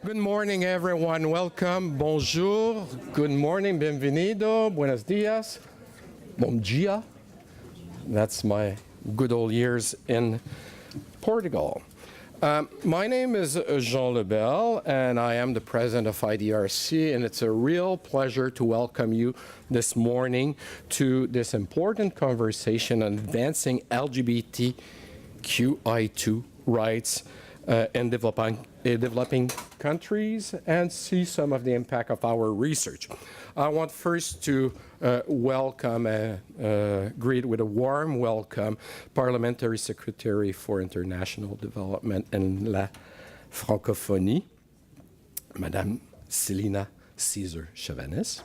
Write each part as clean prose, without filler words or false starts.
Good morning, everyone. Welcome. Bonjour. Good morning. Bienvenido. Buenos dias. Bom dia. That's my good old years in Portugal. My name is Jean Lebel, and I am the president of IDRC, and it's a real pleasure to welcome you this morning to this important conversation on advancing LGBTQI2 rights in developing countries and see some of the impact of our research. I want first to welcome, greet with a warm welcome, Parliamentary Secretary for International Development and la Francophonie, Madame Celina Caesar-Chavannes,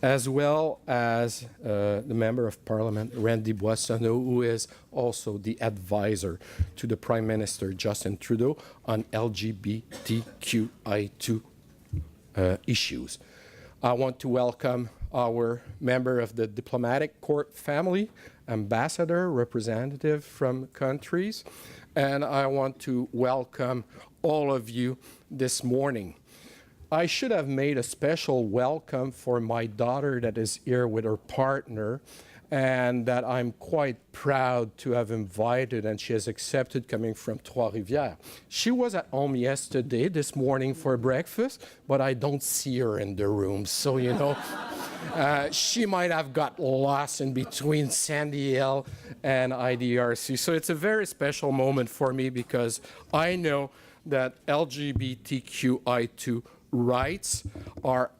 as well as the Member of Parliament, Randy Boissonnault, who is also the advisor to the Prime Minister Justin Trudeau on LGBTQI2 issues. I want to welcome our member of the diplomatic corps family, ambassador, representative from countries, and I want to welcome all of you this morning. I should have made a special welcome for my daughter that is here with her partner, and that I'm quite proud to have invited, and she has accepted, coming from Trois-Rivières. She was at home yesterday, this morning for breakfast, but I don't see her in the room. So, you know, she might have got lost in between Sandy Hill and IDRC. So it's a very special moment for me because I know that LGBTQI2 rights are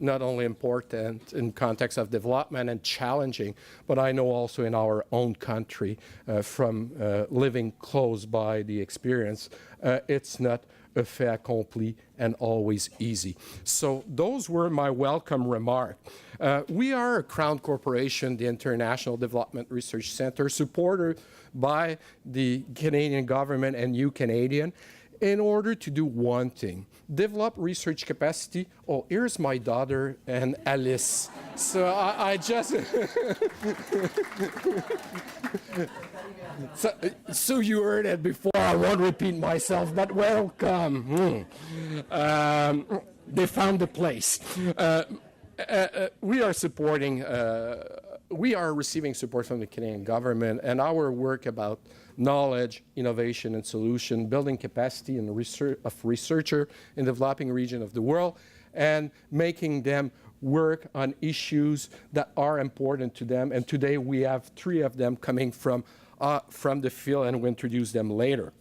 not only important in context of development and challenging, but I know also in our own country from living close by the experience, it's not a fait accompli and always easy. So those were my welcome remarks. We are a Crown Corporation, the International Development Research Center, supported by the Canadian government and you Canadian, in order to do one thing, develop research capacity. Oh, here's my daughter and Alice. So I just... so you heard it before, I won't repeat myself, but welcome. They found the place. We are supporting, we are receiving support from the Canadian government, and our work about knowledge, innovation, and solution, building capacity in the researcher in the developing region of the world, and making them work on issues that are important to them. And today we have 3 of them coming from the field, and we'll introduce them later.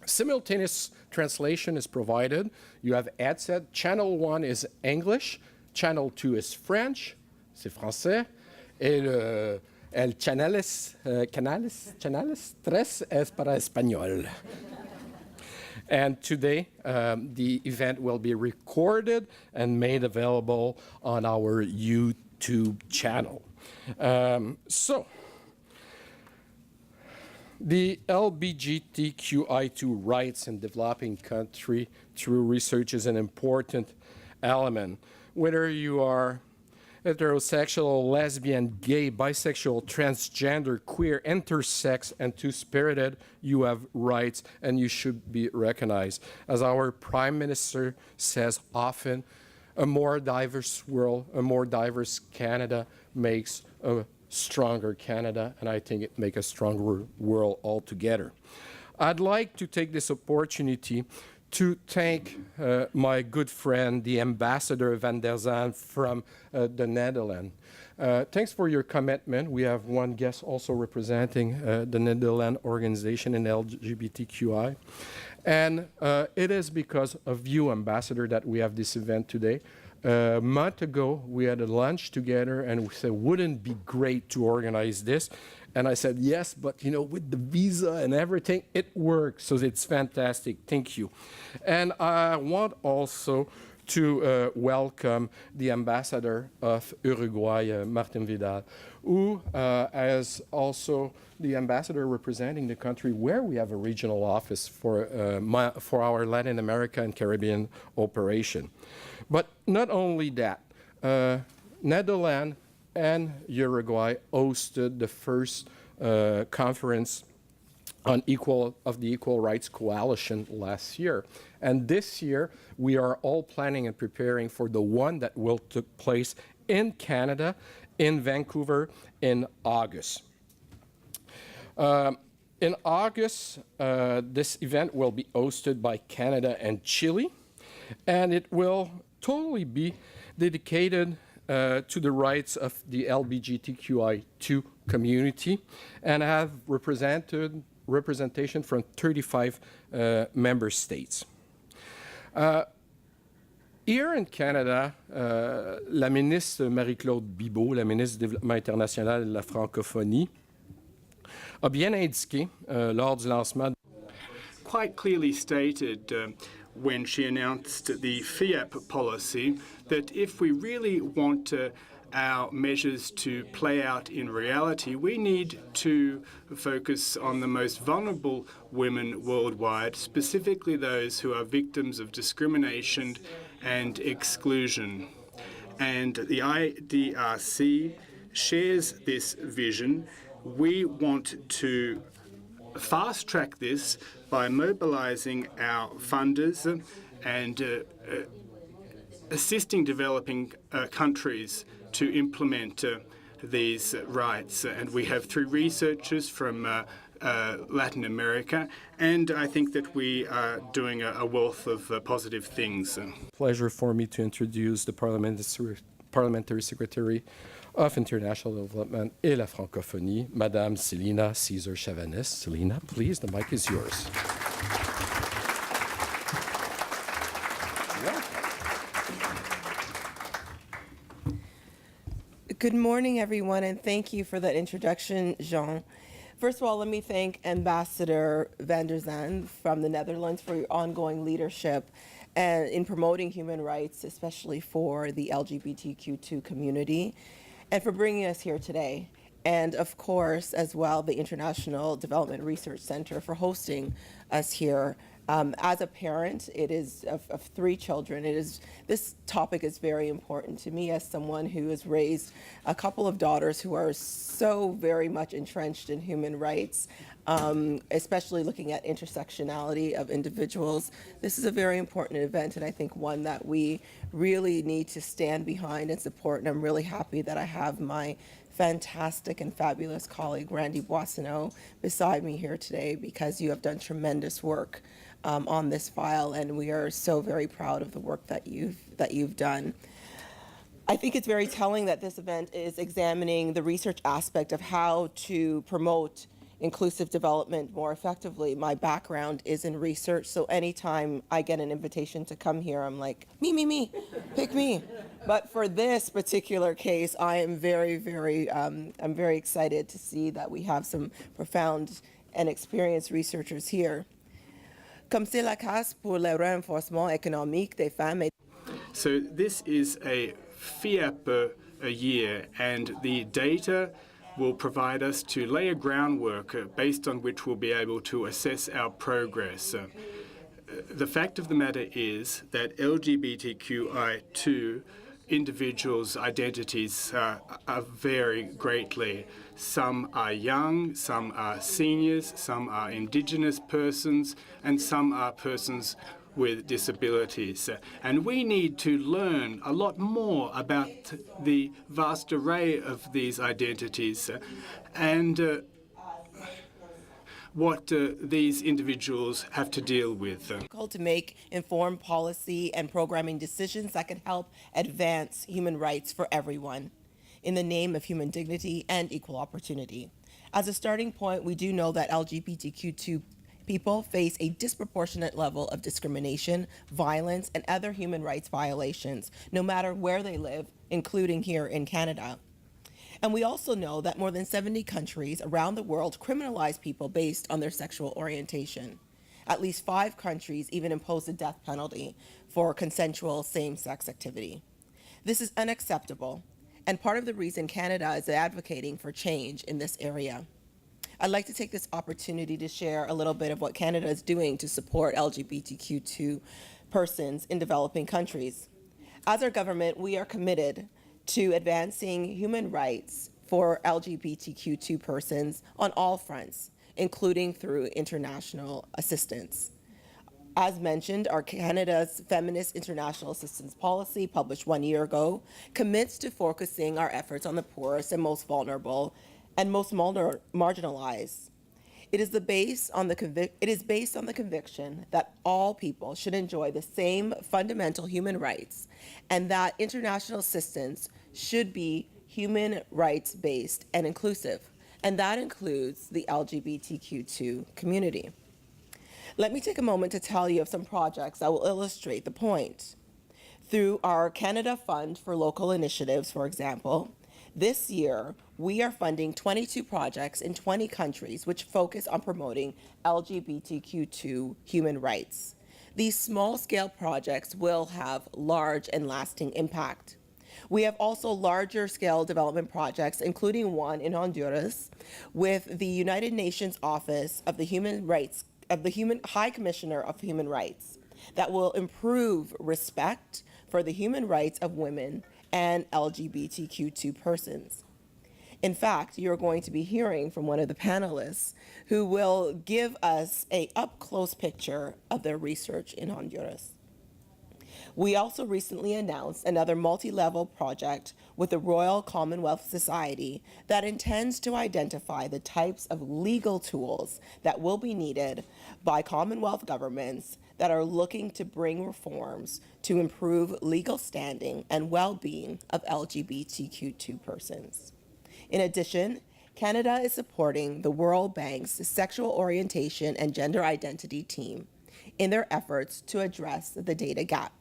Simultaneous translation is provided. You have headset. Channel 1 is English. Channel 2 is French. C'est français. Et el canales 3 es para español. And today, the event will be recorded and made available on our YouTube channel. So, the LGBTQI2 rights in developing country through research is an important element. Whether you are heterosexual, lesbian, gay, bisexual, transgender, queer, intersex, and two-spirited, you have rights and you should be recognized. As our Prime Minister says often, a more diverse world, a more diverse Canada makes a stronger Canada, and I think it makes a stronger world altogether. I'd like to take this opportunity to thank my good friend, the Ambassador van der Zwan from the Netherlands. Thanks for your commitment. We have one guest also representing the Netherlands organization in LGBTQI. And it is because of you, Ambassador, that we have this event today. A month ago, we had a lunch together, and we said, wouldn't it be great to organize this? And I said, yes, but you know, with the visa and everything, it works. So it's fantastic. Thank you. And I want also to welcome the ambassador of Uruguay, Martin Vidal, who is also the ambassador representing the country where we have a regional office for our Latin America and Caribbean operation. But not only that, Netherlands and Uruguay hosted the first conference of the Equal Rights Coalition last year. And this year, we are all planning and preparing for the one that will take place in Canada, in Vancouver, in August. In August, this event will be hosted by Canada and Chile, and it will totally be dedicated to the rights of the LGBTQI2 community and have representation from 35 member states. Here in Canada, la ministre Marie-Claude Bibeau, la ministre du Développement international et de la francophonie, a bien indiqué lors du lancement. Quite clearly stated when she announced the FIAP policy that if we really want our measures to play out in reality, we need to focus on the most vulnerable women worldwide, specifically those who are victims of discrimination and exclusion. And the IDRC shares this vision. We want to fast-track this by mobilizing our funders and assisting developing countries to implement these rights. And we have 3 researchers from Latin America, and I think that we are doing a wealth of positive things. Pleasure for me to introduce the Parliamentary Secretary of International Development et la Francophonie, Madame Celina Caesar-Chavannes. Celina, please, the mic is yours. Good morning, everyone, and thank you for that introduction, Jean. First of all, let me thank Ambassador van der Zand from the Netherlands for your ongoing leadership and in promoting human rights, especially for the LGBTQ2 community, and for bringing us here today. And of course, as well, the International Development Research Center for hosting us here. As a parent, it is of 3 children. This topic is very important to me as someone who has raised a couple of daughters who are so very much entrenched in human rights, especially looking at intersectionality of individuals. This is a very important event, and I think one that we really need to stand behind and support. And I'm really happy that I have my fantastic and fabulous colleague, Randy Boissonnault, beside me here today, because you have done tremendous work on this file, and we are so very proud of the work that you've done. I think it's very telling that this event is examining the research aspect of how to promote inclusive development more effectively. My background is in research, so anytime I get an invitation to come here, I'm like, me, pick me. But for this particular case, I am I'm very excited to see that we have some profound and experienced researchers here. Comme c'est la case pour le renforcement économique des femmes. So this is a FIAP a year, and the data will provide us to lay a groundwork based on which we'll be able to assess our progress. The fact of the matter is that LGBTQI2 individuals' identities vary greatly. Some are young, some are seniors, some are Indigenous persons, and some are persons with disabilities. And we need to learn a lot more about the vast array of these identities and what these individuals have to deal with. To make informed policy and programming decisions that can help advance human rights for everyone in the name of human dignity and equal opportunity. As a starting point, we do know that LGBTQ2 people face a disproportionate level of discrimination, violence, and other human rights violations, no matter where they live, including here in Canada. And we also know that more than 70 countries around the world criminalize people based on their sexual orientation. At least 5 countries even impose the death penalty for consensual same-sex activity. This is unacceptable, and part of the reason Canada is advocating for change in this area. I'd like to take this opportunity to share a little bit of what Canada is doing to support LGBTQ2 persons in developing countries. As our government, we are committed to advancing human rights for LGBTQ2 persons on all fronts, including through international assistance. As mentioned, our Canada's Feminist International Assistance Policy, published 1 year ago, commits to focusing our efforts on the poorest and most vulnerable and most marginalized. It is based on the conviction that all people should enjoy the same fundamental human rights and that international assistance should be human rights based and inclusive, and that includes the LGBTQ2 community. Let me take a moment to tell you of some projects that will illustrate the point. Through our Canada Fund for Local Initiatives, for example, this year we are funding 22 projects in 20 countries which focus on promoting LGBTQ2 human rights. These small-scale projects will have large and lasting impact. We have also larger scale development projects, including one in Honduras with the United Nations Office of the High Commissioner of Human Rights that will improve respect for the human rights of women and LGBTQ2 persons. In fact, you're going to be hearing from one of the panelists who will give us an up-close picture of their research in Honduras. We also recently announced another multi-level project with the Royal Commonwealth Society that intends to identify the types of legal tools that will be needed by Commonwealth governments that are looking to bring reforms to improve legal standing and well-being of LGBTQ2 persons. In addition, Canada is supporting the World Bank's Sexual Orientation and Gender Identity team in their efforts to address the data gap.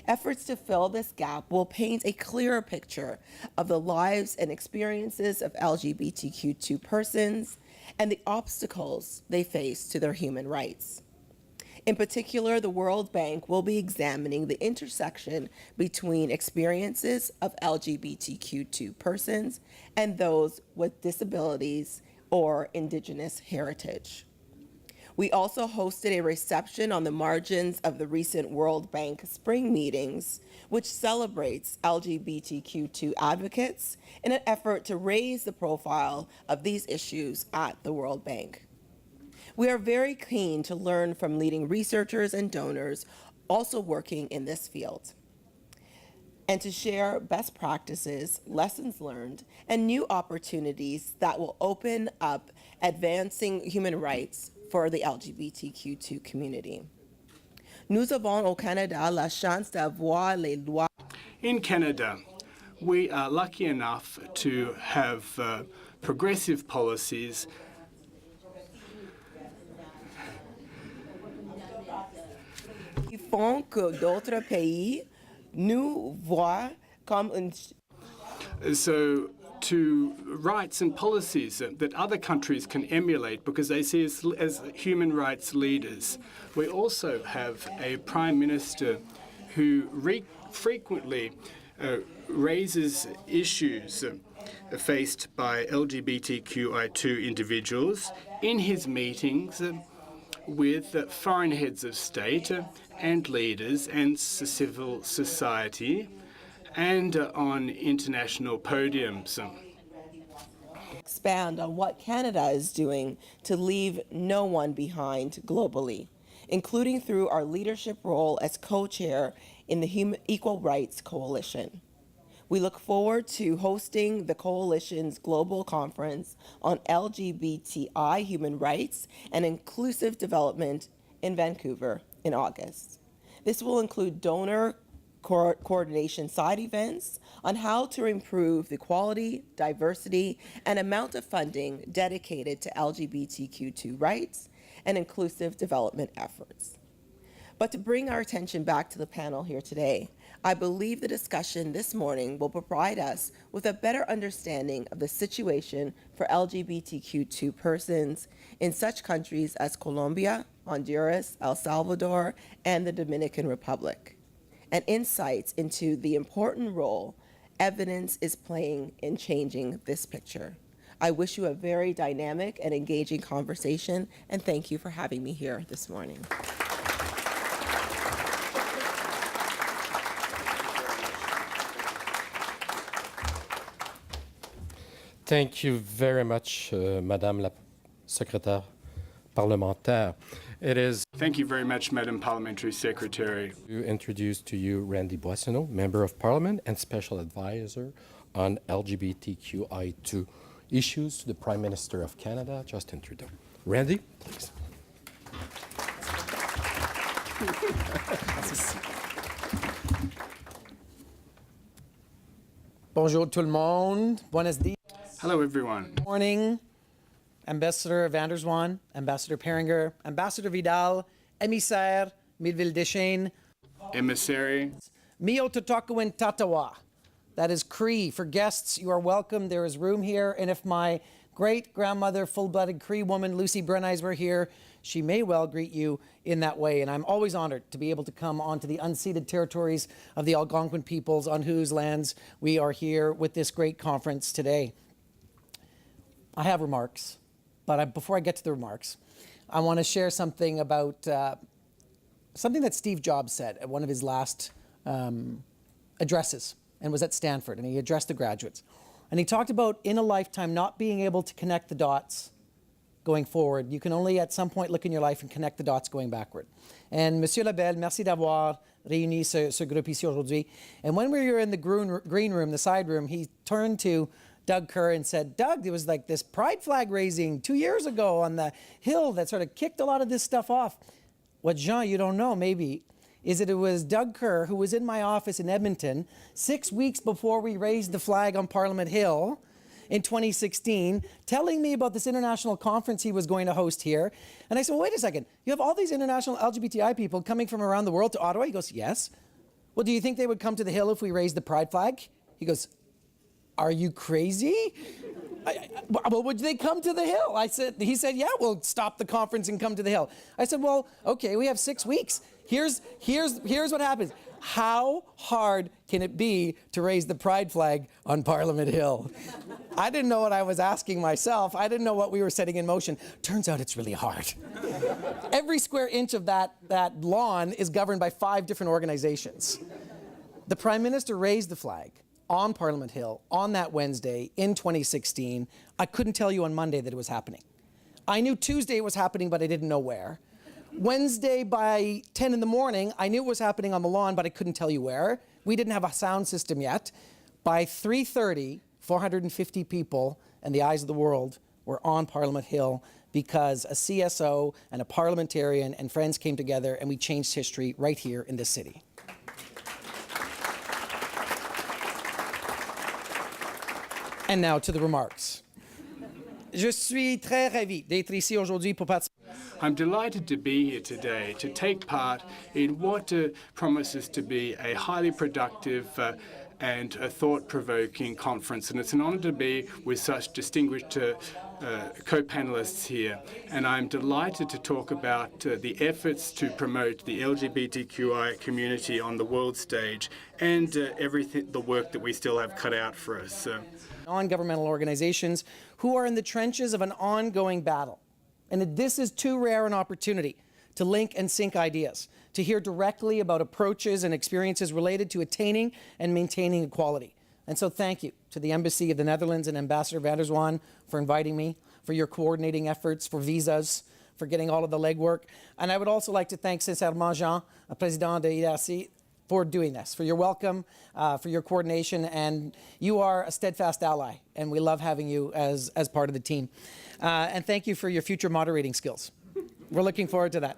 Efforts to fill this gap will paint a clearer picture of the lives and experiences of LGBTQ2 persons and the obstacles they face to their human rights. In particular, the World Bank will be examining the intersection between experiences of LGBTQ2 persons and those with disabilities or Indigenous heritage. We also hosted a reception on the margins of the recent World Bank Spring meetings, which celebrates LGBTQ2 advocates in an effort to raise the profile of these issues at the World Bank. We are very keen to learn from leading researchers and donors also working in this field, and to share best practices, lessons learned, and new opportunities that will open up advancing human rights for the LGBTQ2 community. Nous avons au Canada la chance d'avoir les lois. In Canada, we are lucky enough to have progressive policies Qui font que d'autres pays nous voient comme une. So to rights and policies that other countries can emulate because they see us as human rights leaders. We also have a Prime Minister who frequently raises issues faced by LGBTQI2 individuals in his meetings with foreign heads of state and leaders and civil society and on international podiums. Expand on what Canada is doing to leave no one behind globally, including through our leadership role as co-chair in the Equal Rights Coalition. We look forward to hosting the Coalition's Global Conference on LGBTI human rights and inclusive development in Vancouver in August. This will include donor coordination side events on how to improve the quality, diversity, and amount of funding dedicated to LGBTQ2 rights and inclusive development efforts. But to bring our attention back to the panel here today, I believe the discussion this morning will provide us with a better understanding of the situation for LGBTQ2 persons in such countries as Colombia, Honduras, El Salvador, and the Dominican Republic, and insights into the important role evidence is playing in changing this picture. I wish you a very dynamic and engaging conversation, and thank you for having me here this morning. Thank you very much, Madame la secrétaire parlementaire. It is Thank you very much, Madam Parliamentary Secretary. to introduce to you Randy Boissonnault, Member of Parliament and Special Advisor on LGBTQI2 issues to the Prime Minister of Canada, Justin Trudeau. Randy, please. Bonjour tout le monde. Buenos dias. Hello, everyone. Morning. Ambassador van der Zwan, Ambassador Peringer, Ambassador Vidal, Emissaire, Midville Deschênes, Emissary. Mio Tatakuin Tatawa. That is Cree. For guests, you are welcome. There is room here. And if my great-grandmother, full-blooded Cree woman, Lucy Bruneyes, were here, she may well greet you in that way. And I'm always honored to be able to come onto the unceded territories of the Algonquin peoples on whose lands we are here with this great conference today. I have remarks, but before I get to the remarks, I want to share something about something that Steve Jobs said at one of his last addresses, and was at Stanford, and he addressed the graduates. And he talked about in a lifetime not being able to connect the dots going forward. You can only at some point look in your life and connect the dots going backward. And Monsieur Lebel, merci d'avoir réuni ce groupe ici aujourd'hui. And when we were in the green room, the side room, he turned to Doug Kerr and said, Doug, there was like this pride flag raising 2 years ago on the Hill that sort of kicked a lot of this stuff off. What, Jean, you don't know maybe, is that it was Doug Kerr who was in my office in Edmonton 6 weeks before we raised the flag on Parliament Hill in 2016, telling me about this international conference he was going to host here. And I said, well, wait a second, you have all these international LGBTI people coming from around the world to Ottawa? He goes, yes. Well, do you think they would come to the Hill if we raised the pride flag? He goes, are you crazy? Well, would they come to the Hill? He said, yeah, we'll stop the conference and come to the Hill. I said, well, okay, we have 6 weeks. Here's what happens. How hard can it be to raise the pride flag on Parliament Hill? I didn't know what I was asking myself. I didn't know what we were setting in motion. Turns out it's really hard. Every square inch of that lawn is governed by 5 different organizations. The Prime Minister raised the flag on Parliament Hill on that Wednesday in 2016. I couldn't tell you on Monday that it was happening. I knew Tuesday it was happening, but I didn't know where. Wednesday by 10 in the morning, I knew it was happening on the lawn, but I couldn't tell you where. We didn't have a sound system yet. By 3:30, 450 people and the eyes of the world were on Parliament Hill because a CSO and a parliamentarian and friends came together and we changed history right here in this city. And now to the remarks. Je suis très ravi d'être ici aujourd'hui pour participer. I'm delighted to be here today to take part in what promises to be a highly productive and a thought-provoking conference. And it's an honor to be with such distinguished co-panelists here. And I'm delighted to talk about the efforts to promote the LGBTQI community on the world stage and the work that we still have cut out for us. Non-governmental organizations who are in the trenches of an ongoing battle. And this is too rare an opportunity to link and sync ideas, to hear directly about approaches and experiences related to attaining and maintaining equality. And so thank you to the Embassy of the Netherlands and Ambassador van der Zwan for inviting me, for your coordinating efforts, for visas, for getting all of the legwork. And I would also like to thank Sincèrement Jean, Président de IDRC, for doing this, for your welcome, for your coordination, and you are a steadfast ally, and we love having you as part of the team. And thank you for your future moderating skills. We're looking forward to that.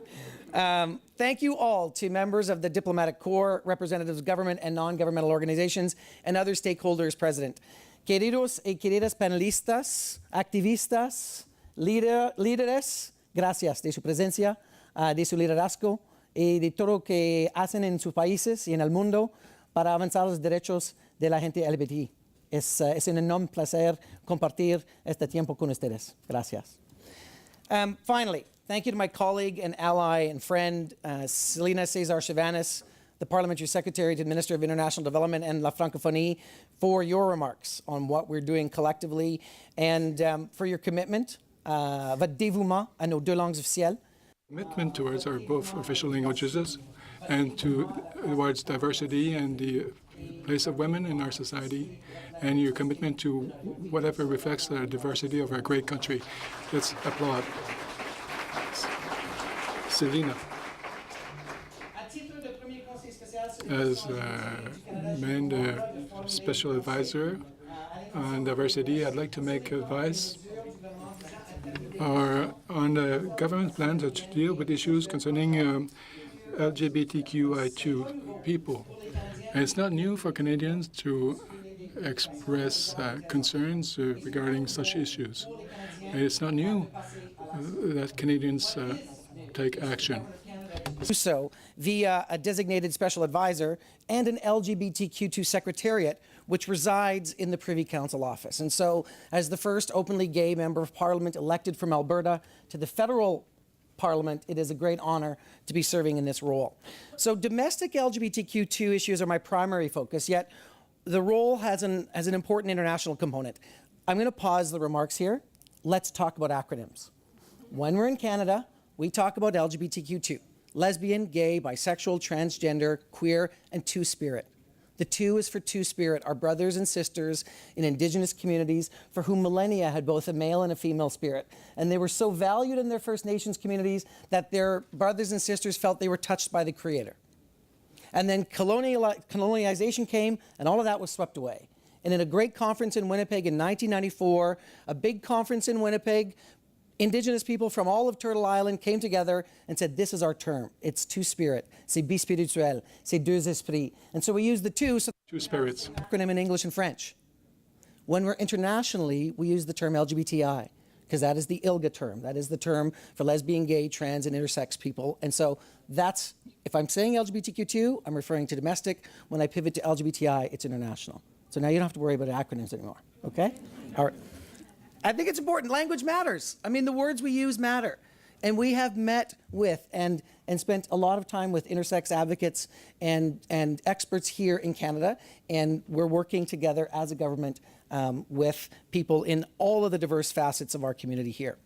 Thank you all to members of the Diplomatic Corps, representatives of government and non-governmental organizations, and other stakeholders present. Queridos y queridas panelistas, activistas, líderes, gracias de su presencia, de su liderazgo, y de todo lo que hacen en sus países y en el mundo para avanzar los derechos de la gente LGBT. Es un enorme placer compartir este tiempo con ustedes. Gracias. Finally, thank you to my colleague and ally and friend, Celina Caesar-Chavannes, the Parliamentary Secretary to the Minister of International Development and La Francophonie, for your remarks on what we're doing collectively and for your commitment, votre dévouement à nos 2 langues officielles. Commitment towards our both official languages and towards diversity and the place of women in our society and your commitment to whatever reflects the diversity of our great country. Let's applaud. Celina. As main special advisor on diversity, I'd like to make advice on the government plan to deal with issues concerning LGBTQI2 people. And it's not new for Canadians to express concerns regarding such issues. And it's not new that Canadians take action. So via a designated special advisor and an LGBTQ2 secretariat, which resides in the Privy Council office. And so as the first openly gay member of Parliament elected from Alberta to the federal Parliament, it is a great honor to be serving in this role. So domestic LGBTQ2 issues are my primary focus, yet the role has an important international component. I'm going to pause the remarks here. Let's talk about acronyms. When we're in Canada, we talk about LGBTQ2, lesbian, gay, bisexual, transgender, queer, and two-spirit. The two is for two-spirit, our brothers and sisters in Indigenous communities for whom millennia had both a male and a female spirit. And they were so valued in their First Nations communities that their brothers and sisters felt they were touched by the Creator. And then colonialization came, and all of that was swept away. And in a great conference in Winnipeg in 1994, a big conference in Winnipeg, Indigenous people from all of Turtle Island came together and said, this is our term. It's two-spirit. C'est bispirituel. C'est deux esprits. And so we use the two. So Two spirits. Acronym in English and French. When we're internationally, we use the term LGBTI because that is the ILGA term. That is the term for lesbian, gay, trans, and intersex people. And so that's, if I'm saying LGBTQ2, I'm referring to domestic. When I pivot to LGBTI, it's international. So now you don't have to worry about acronyms anymore. Okay? All right. I think it's important. Language matters. I mean, the words we use matter. And we have met with and spent a lot of time with intersex advocates and experts here in Canada. And we're working together as a government with people in all of the diverse facets of our community here.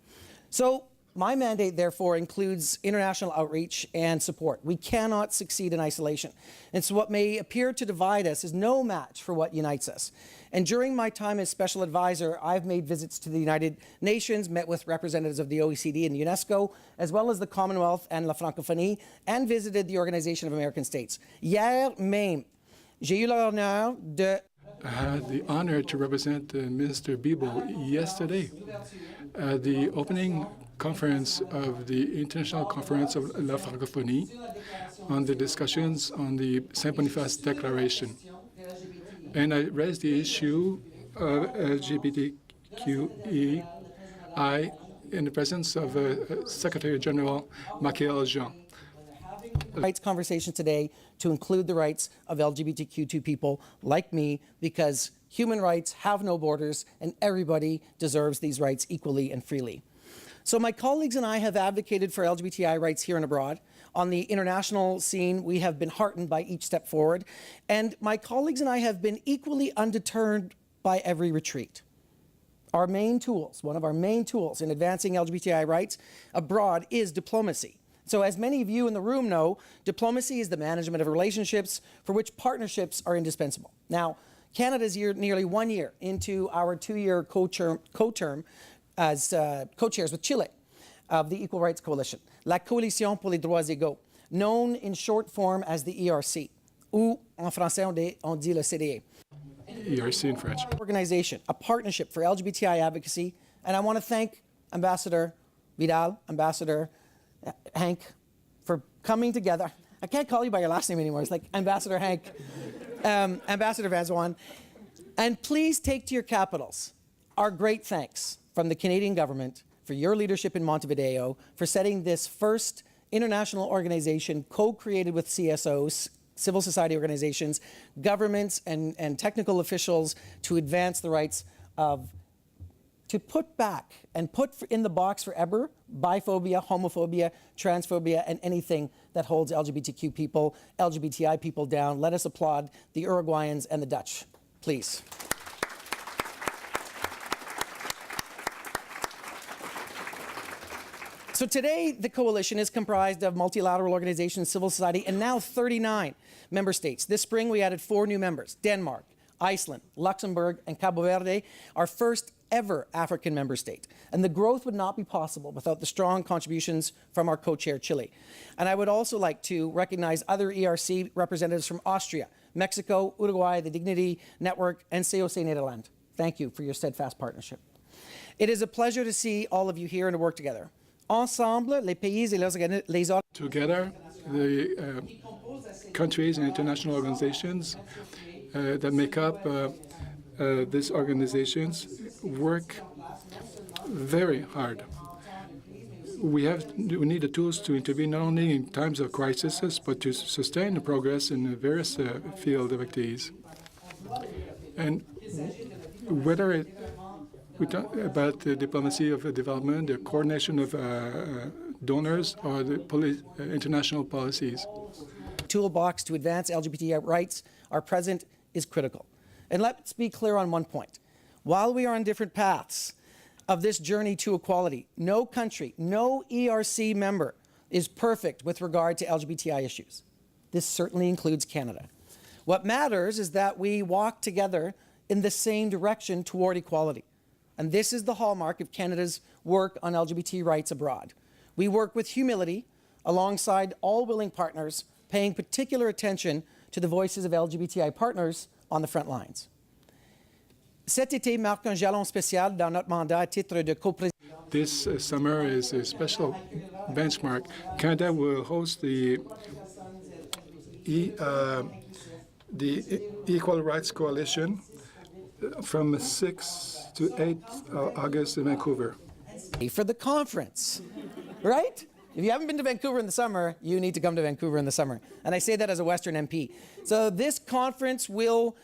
So my mandate, therefore, includes international outreach and support. We cannot succeed in isolation. And so what may appear to divide us is no match for what unites us. And during my time as special advisor, I've made visits to the United Nations, met with representatives of the OECD and UNESCO, as well as the Commonwealth and La Francophonie, and visited the Organization of American States. Hier même, j'ai eu l'honneur de... I had the honor to represent Minister Bibo yesterday at the opening conference of the International Conference of La Francophonie on the discussions on the Saint Boniface Declaration. And I raised the issue of LGBTQI in the presence of Secretary General Michael Jean. Rights conversation today to include the rights of LGBTQ2 people like me, because human rights have no borders and everybody deserves these rights equally and freely. So my colleagues and I have advocated for LGBTI rights here and abroad. On the international scene, we have been heartened by each step forward. And my colleagues and I have been equally undeterred by every retreat. Our main tools, one of our main tools in advancing LGBTI rights abroad is diplomacy. So as many of you in the room know, diplomacy is the management of relationships for which partnerships are indispensable. Now, Canada is nearly 1 year into our 2-year co-term as co-chairs with Chile of the Equal Rights Coalition, La Coalition pour les Droits Égaux, known in short form as the ERC, ou en français on dit le CDA. ERC in French. Organization, a partnership for LGBTI advocacy, and I want to thank Ambassador Vidal, Ambassador Henk, for coming together. I can't call you by your last name anymore. It's like Ambassador Henk, Ambassador Van Zwan. And please take to your capitals our great thanks from the Canadian government for your leadership in Montevideo, for setting this first international organization co-created with CSOs, civil society organizations, governments, and technical officials to advance the rights of, to put back and put in the box forever biphobia, homophobia, transphobia, and anything that holds LGBTQ people, LGBTI people down. Let us applaud the Uruguayans and the Dutch, please. So today, the coalition is comprised of multilateral organizations, civil society, and now 39 member states. This spring, we added 4 new members: Denmark, Iceland, Luxembourg, and Cabo Verde, our first ever African member state. And the growth would not be possible without the strong contributions from our co-chair, Chile. And I would also like to recognize other ERC representatives from Austria, Mexico, Uruguay, the Dignity Network, and COC Nederland. Thank you for your steadfast partnership. It is a pleasure to see all of you here and to work together. Ensemble, les pays et les Together, the countries and international organizations that make up these organizations work very hard. We need the tools to intervene not only in times of crisis, but to sustain the progress in the various fields of activities. And whether we talk about the diplomacy of development, the coordination of donors, or the international policies. Toolbox to advance LGBTI rights are present is critical. And let's be clear on one point. While we are on different paths of this journey to equality, no country, no ERC member is perfect with regard to LGBTI issues. This certainly includes Canada. What matters is that we walk together in the same direction toward equality. And this is the hallmark of Canada's work on LGBT rights abroad. We work with humility alongside all willing partners, paying particular attention to the voices of LGBTI partners on the front lines. Cet été marque un jalon spécial dans notre mandat à titre de coprésident. This summer is a special benchmark. Canada will host the Equal Rights Coalition from 6th to 8th August in Vancouver. For the conference, right? If you haven't been to Vancouver in the summer, you need to come to Vancouver in the summer. And I say that as a Western MP. So this conference will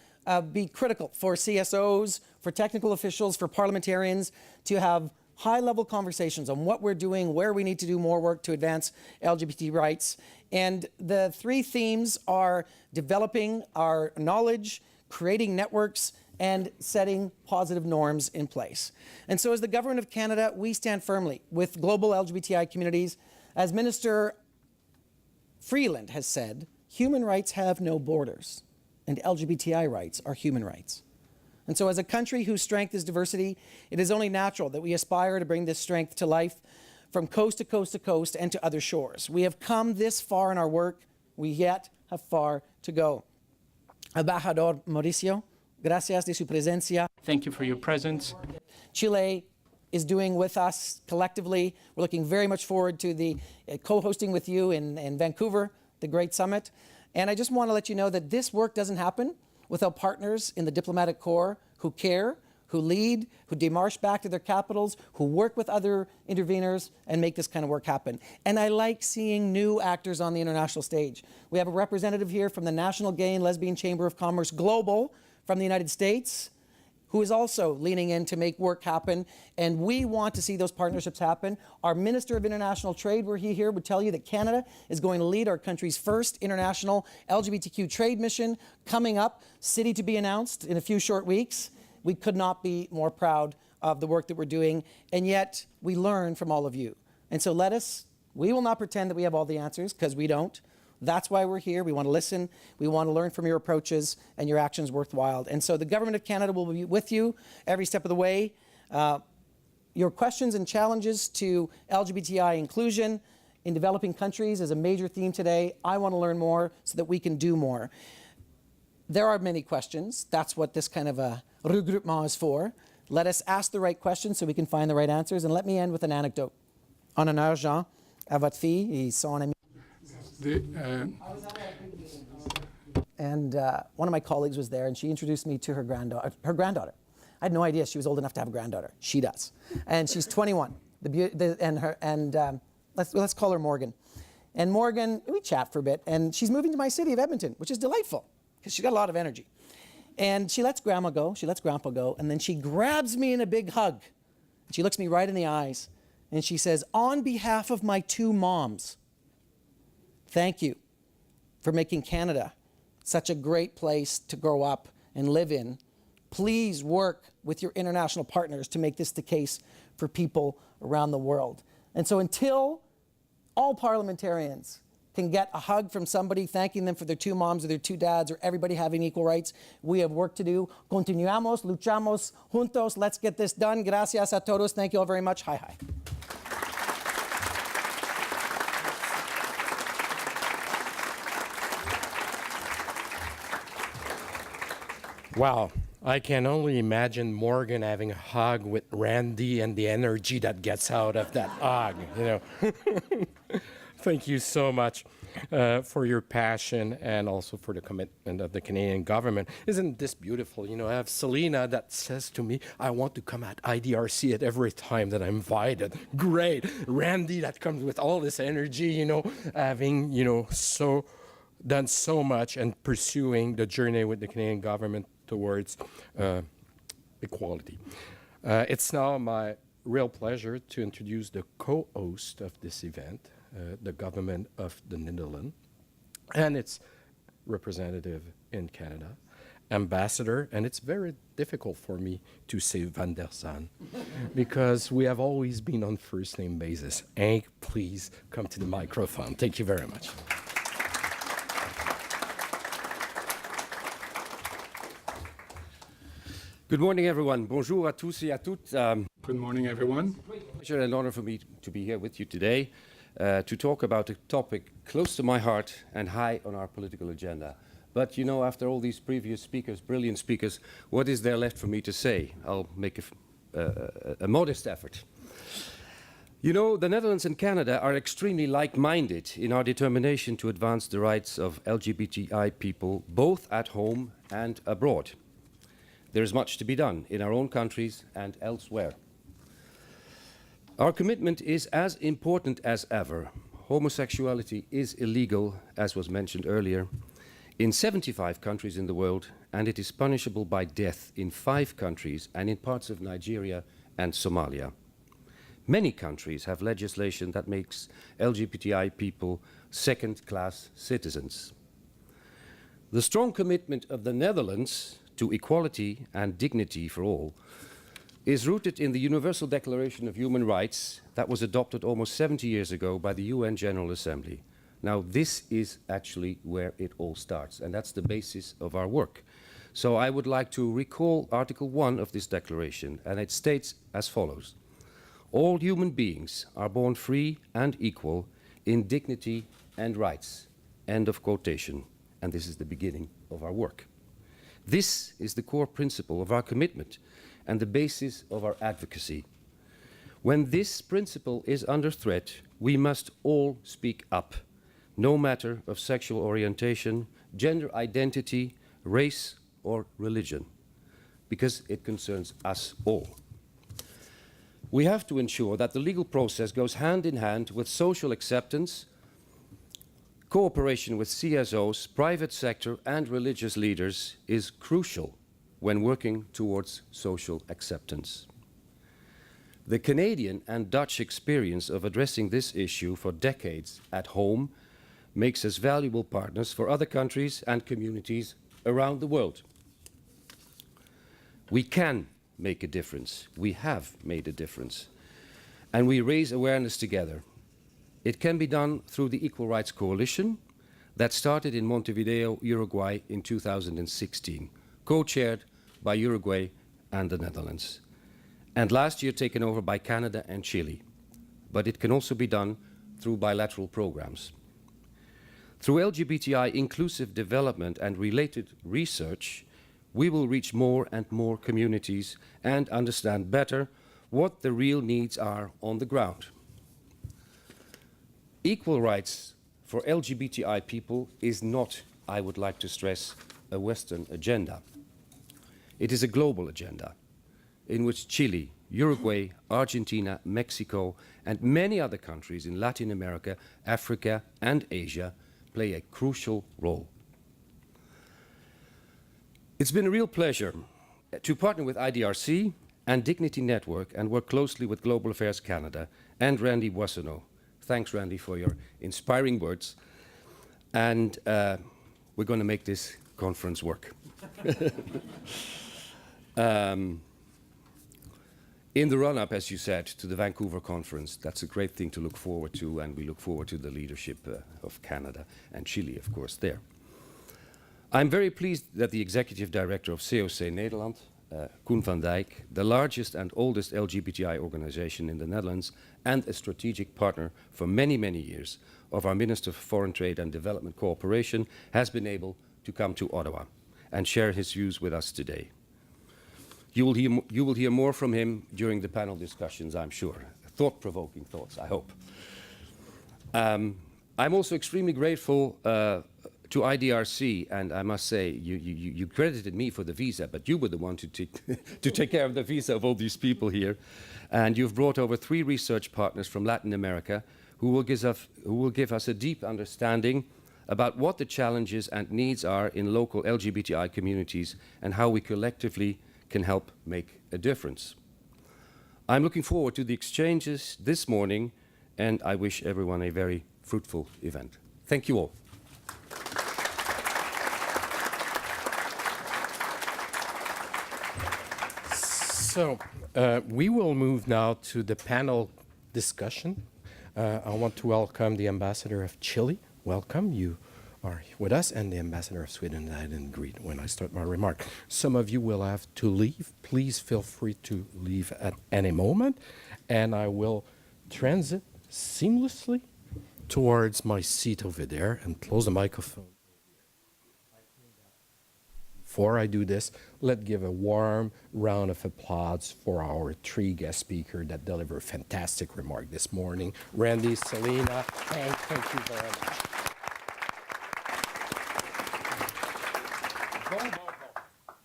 be critical for CSOs, for technical officials, for parliamentarians to have high-level conversations on what we're doing, where we need to do more work to advance LGBT rights. And the 3 themes are developing our knowledge, creating networks, and setting positive norms in place. And so as the Government of Canada, we stand firmly with global LGBTI communities. As Minister Freeland has said, human rights have no borders, and LGBTI rights are human rights. And so as a country whose strength is diversity, it is only natural that we aspire to bring this strength to life from coast to coast to coast and to other shores. We have come this far in our work. We yet have far to go. Embajador Mauricio, gracias de su presencia. Thank you for your presence. Chile is doing with us collectively. We're looking very much forward to the co-hosting with you in Vancouver, the Great Summit. And I just want to let you know that this work doesn't happen without partners in the diplomatic corps who care, who lead, who demarche back to their capitals, who work with other interveners and make this kind of work happen. And I like seeing new actors on the international stage. We have a representative here from the National Gay and Lesbian Chamber of Commerce Global from the United States, who is also leaning in to make work happen, and we want to see those partnerships happen. Our Minister of International Trade, were he here, would tell you that Canada is going to lead our country's first international LGBTQ trade mission coming up, city to be announced in a few short weeks. We could not be more proud of the work that we're doing, and yet we learn from all of you. And so we will not pretend that we have all the answers, because we don't. That's why we're here. We want to listen. We want to learn from your approaches and your actions worthwhile. And so the Government of Canada will be with you every step of the way. Your questions and challenges to LGBTI inclusion in developing countries is a major theme today. I want to learn more so that we can do more. There are many questions. That's what this kind of a regroupement is for. Let us ask the right questions so we can find the right answers. And let me end with an anecdote. En honneur, Jean, à votre fille et son ami. And one of my colleagues was there, and she introduced me to her granddaughter. I had no idea she was old enough to have a granddaughter. She does, and she's 21. Let's call her Morgan. And Morgan, we chat for a bit, and she's moving to my city of Edmonton, which is delightful because she's got a lot of energy. And she lets Grandma go, she lets Grandpa go, and then she grabs me in a big hug. She looks me right in the eyes, and she says, "On behalf of my 2 moms, thank you for making Canada such a great place to grow up and live in. Please work with your international partners to make this the case for people around the world." And so until all parliamentarians can get a hug from somebody thanking them for their two moms or their two dads or everybody having equal rights, we have work to do. Continuamos, luchamos, juntos. Let's get this done. Gracias a todos. Thank you all very much. Hi, hi. Wow. I can only imagine Morgan having a hug with Randy and the energy that gets out of that hug, you know. Thank you so much for your passion and also for the commitment of the Canadian government. Isn't this beautiful? You know, I have Celina that says to me, I want to come at IDRC at every time that I'm invited. Great. Randy that comes with all this energy, you know, having, you know, done so much and pursuing the journey with the Canadian government towards equality. It's now my real pleasure to introduce the co-host of this event, the government of the Netherlands, and its representative in Canada, ambassador, and it's very difficult for me to say Van der Zwan, because we have always been on first name basis. Henk, please come to the microphone. Thank you very much. Good morning, everyone. Bonjour à tous et à toutes. Good morning, everyone. Pleasure and honor for me to be here with you today to talk about a topic close to my heart and high on our political agenda. But you know, after all these previous speakers, brilliant speakers, what is there left for me to say? I'll make a modest effort. You know, the Netherlands and Canada are extremely like-minded in our determination to advance the rights of LGBTI people, both at home and abroad. There is much to be done in our own countries and elsewhere. Our commitment is as important as ever. Homosexuality is illegal, as was mentioned earlier, in 75 countries in the world, and it is punishable by death in 5 countries and in parts of Nigeria and Somalia. Many countries have legislation that makes LGBTI people second-class citizens. The strong commitment of the Netherlands to equality and dignity for all is rooted in the Universal Declaration of Human Rights that was adopted almost 70 years ago by the UN General Assembly. Now, this is actually where it all starts, and that's the basis of our work. So I would like to recall Article 1 of this declaration, and it states as follows: all human beings are born free and equal in dignity and rights. End of quotation. And this is the beginning of our work. This is the core principle of our commitment and the basis of our advocacy. When this principle is under threat, we must all speak up, no matter of sexual orientation, gender identity, race, or religion, because it concerns us all. We have to ensure that the legal process goes hand in hand with social acceptance, cooperation with CSOs, private sector, and religious leaders is crucial when working towards social acceptance. The Canadian and Dutch experience of addressing this issue for decades at home makes us valuable partners for other countries and communities around the world. We can make a difference. We have made a difference. And we raise awareness together. It can be done through the Equal Rights Coalition that started in Montevideo, Uruguay in 2016, co-chaired by Uruguay and the Netherlands, and last year taken over by Canada and Chile. But it can also be done through bilateral programs. Through LGBTI inclusive development and related research, we will reach more and more communities and understand better what the real needs are on the ground. Equal rights for LGBTI people is not, I would like to stress, a Western agenda. It is a global agenda in which Chile, Uruguay, Argentina, Mexico, and many other countries in Latin America, Africa, and Asia play a crucial role. It's been a real pleasure to partner with IDRC and Dignity Network and work closely with Global Affairs Canada and Randy Boissonnault. Thanks, Randy, for your inspiring words. And we're going to make this conference work. in the run-up, as you said, to the Vancouver conference. That's a great thing to look forward to, and we look forward to the leadership of Canada and Chile, of course, there. I'm very pleased that the Executive Director of COC Nederland, Koen van Dijk, the largest and oldest LGBTI organization in the Netherlands and a strategic partner for many, many years of our Minister for Foreign Trade and Development Cooperation, has been able to come to Ottawa and share his views with us today. You will hear more from him during the panel discussions, I'm sure. Thought-provoking thoughts, I hope. I'm also extremely grateful to IDRC, and I must say, you credited me for the visa, but you were the one to take care of the visa of all these people here. And you've brought over 3 research partners from Latin America who will give us a deep understanding about what the challenges and needs are in local LGBTI communities and how we collectively can help make a difference. I'm looking forward to the exchanges this morning, and I wish everyone a very fruitful event. Thank you all. So we will move now to the panel discussion. I want to welcome the Ambassador of Chile. Welcome, you are with us, and the Ambassador of Sweden that I didn't greet when I start my remark. Some of you will have to leave. Please feel free to leave at any moment, and I will transit seamlessly towards my seat over there and close the microphone. Before I do this, let's give a warm round of applause for our 3 guest speakers that delivered a fantastic remark this morning. Randy, Celina, Henk, thank you very much.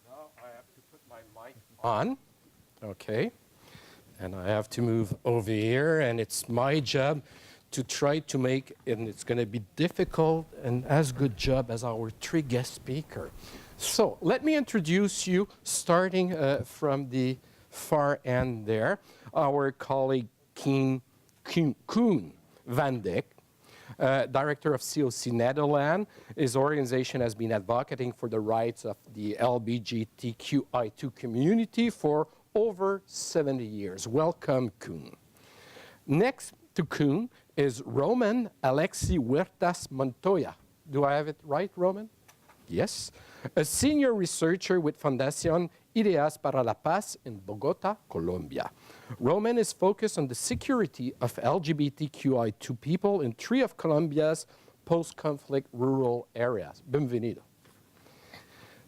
Now I have to put my mic on, okay, and I have to move over here, and it's my job to try to make, and it's going to be difficult, and as good job as our 3 guest speakers. So let me introduce you, starting from the far end there, our colleague Koen van Dijk, Director of COC Nederland. His organization has been advocating for the rights of the LGBTQI2 community for over 70 years. Welcome, Koen. Next to Koen is Román Alexis Huertas Montoya. Do I have it right, Román? Yes. A senior researcher with Fundación Ideas para la Paz in Bogotá, Colombia. Román is focused on the security of LGBTQI2 people in 3 of Colombia's post-conflict rural areas. Bienvenido.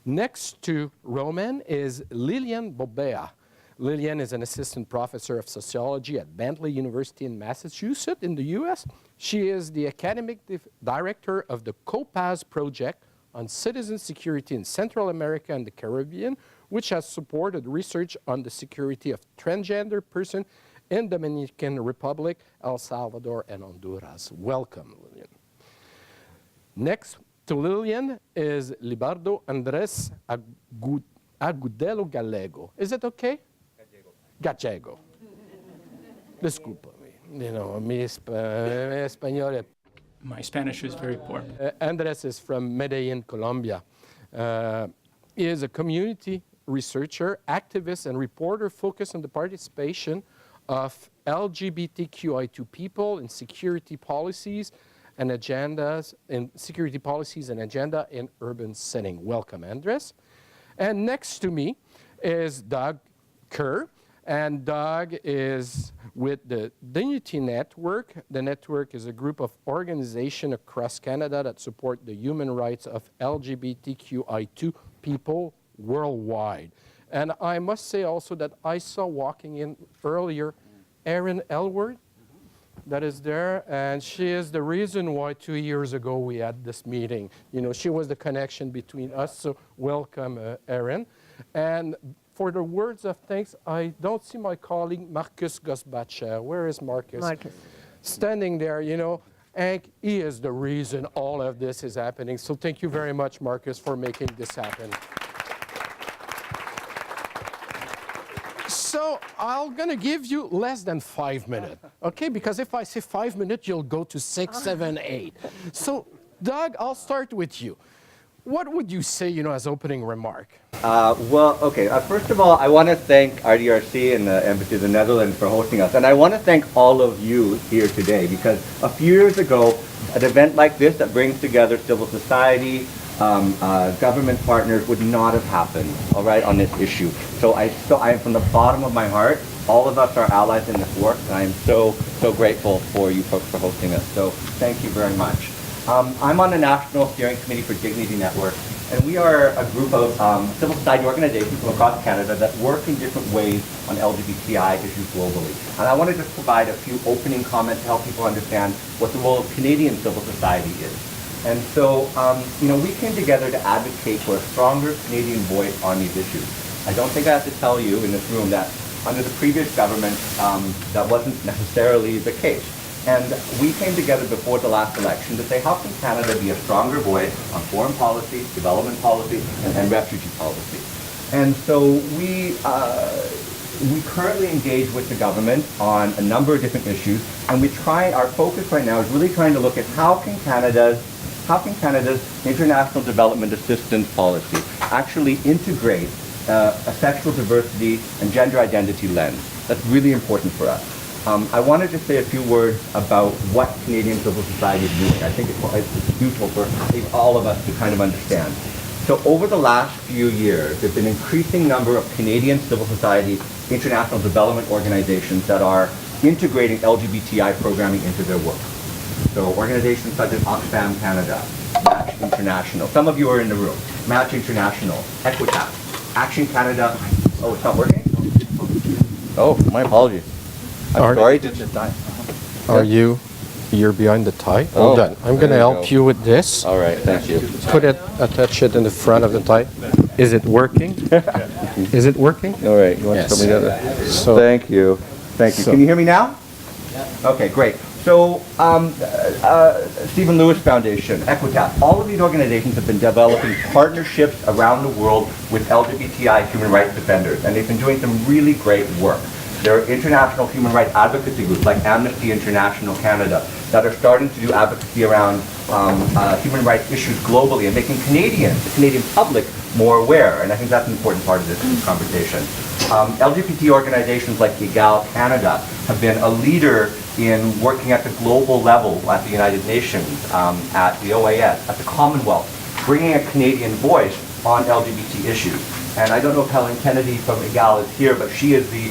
Next to Román is Lilian Bobea. Lilian is an assistant professor of sociology at Bentley University in Massachusetts in the US. She is the academic director of the COPAZ project on citizen security in Central America and the Caribbean, which has supported research on the security of transgender persons in Dominican Republic, El Salvador, and Honduras. Welcome, Lilian. Next to Lilian is Libardo Andrés Agudelo Gallego. Is it okay? Gallego. Discúlpame. You know, mi español. My Spanish is very poor. Andres is from Medellin, Colombia. He is a community researcher, activist, and reporter focused on the participation of LGBTQI2 people in security policies and agendas, in urban setting. Welcome, Andres. And next to me is Doug Kerr. And Doug is with the Dignity Network. The network is a group of organizations across Canada that support the human rights of LGBTQI2 people worldwide. And I must say also that I saw walking in earlier Erin Elward, that is there, and she is the reason why 2 years ago we had this meeting. You know, she was the connection between us, so welcome, Erin. And for the words of thanks, I don't see my colleague Marcus Gosbacher. Where is Marcus? Marcus. Standing there, you know, and he is the reason all of this is happening. So thank you very much, Marcus, for making this happen. So I'm going to give you less than 5 minutes, okay? Because if I say 5 minutes, you'll go to 6, 7, 8. So, Doug, I'll start with you. what would you say, as opening remark? First of all, I want to thank IDRC and the Embassy of the Netherlands for hosting us. And I want to thank all of you here today, because a few years ago, an event like this that brings together civil society, government partners would not have happened, all right, on this issue. So I am from the bottom of my heart. All of us are allies in this work, and I am so grateful for you folks for hosting us. So thank you very much. I'm on the National Steering Committee for Dignity Network, and we are a group of civil society organizations from across Canada that work in different ways on LGBTI issues globally. And I want to just provide a few opening comments to help people understand what the role of Canadian civil society is. And so, we came together to advocate for a stronger Canadian voice on these issues. I don't think I have to tell you in this room that under the previous government, that wasn't necessarily the case. And we came together before the last election to say, how can Canada be a stronger voice on foreign policy, development policy, and refugee policy? And so we currently engage with the government on a number of different issues, and our focus right now is really trying to look at how can Canada's international development assistance policy actually integrate a sexual diversity and gender identity lens. That's really important for us. I wanted to say a few words about what Canadian civil society is doing. I think it's useful for all of us to kind of understand. So over the last few years, there's been an increasing number of Canadian civil society international development organizations that are integrating LGBTI programming into their work. So organizations such as Oxfam Canada, Match International, some of you are in the room, Match International, Equitas, Action Canada. Oh, it's not working? Oh, my apologies. I'm sorry to just die. You're behind the tie? Oh, Hold on. I'm going to there you help go. you with this. All right, thank you. Attach it in the front of the tie. Is it working? Is it working? All right, you want Yes. to put me together? So- Thank you. Thank you. So- Can you hear me now? Okay, great. So, Stephen Lewis Foundation, Equitas, all of these organizations have been developing partnerships around the world with LGBTI human rights defenders, and they've been doing some really great work. There are international human rights advocacy groups like Amnesty International Canada that are starting to do advocacy around human rights issues globally and making Canadians, the Canadian public, more aware, and I think that's an important part of this conversation. LGBT organizations like EGAL Canada have been a leader in working at the global level at the United Nations, at the OAS, at the Commonwealth, bringing a Canadian voice on LGBT issues. And I don't know if Helen Kennedy from EGAL is here, but she is the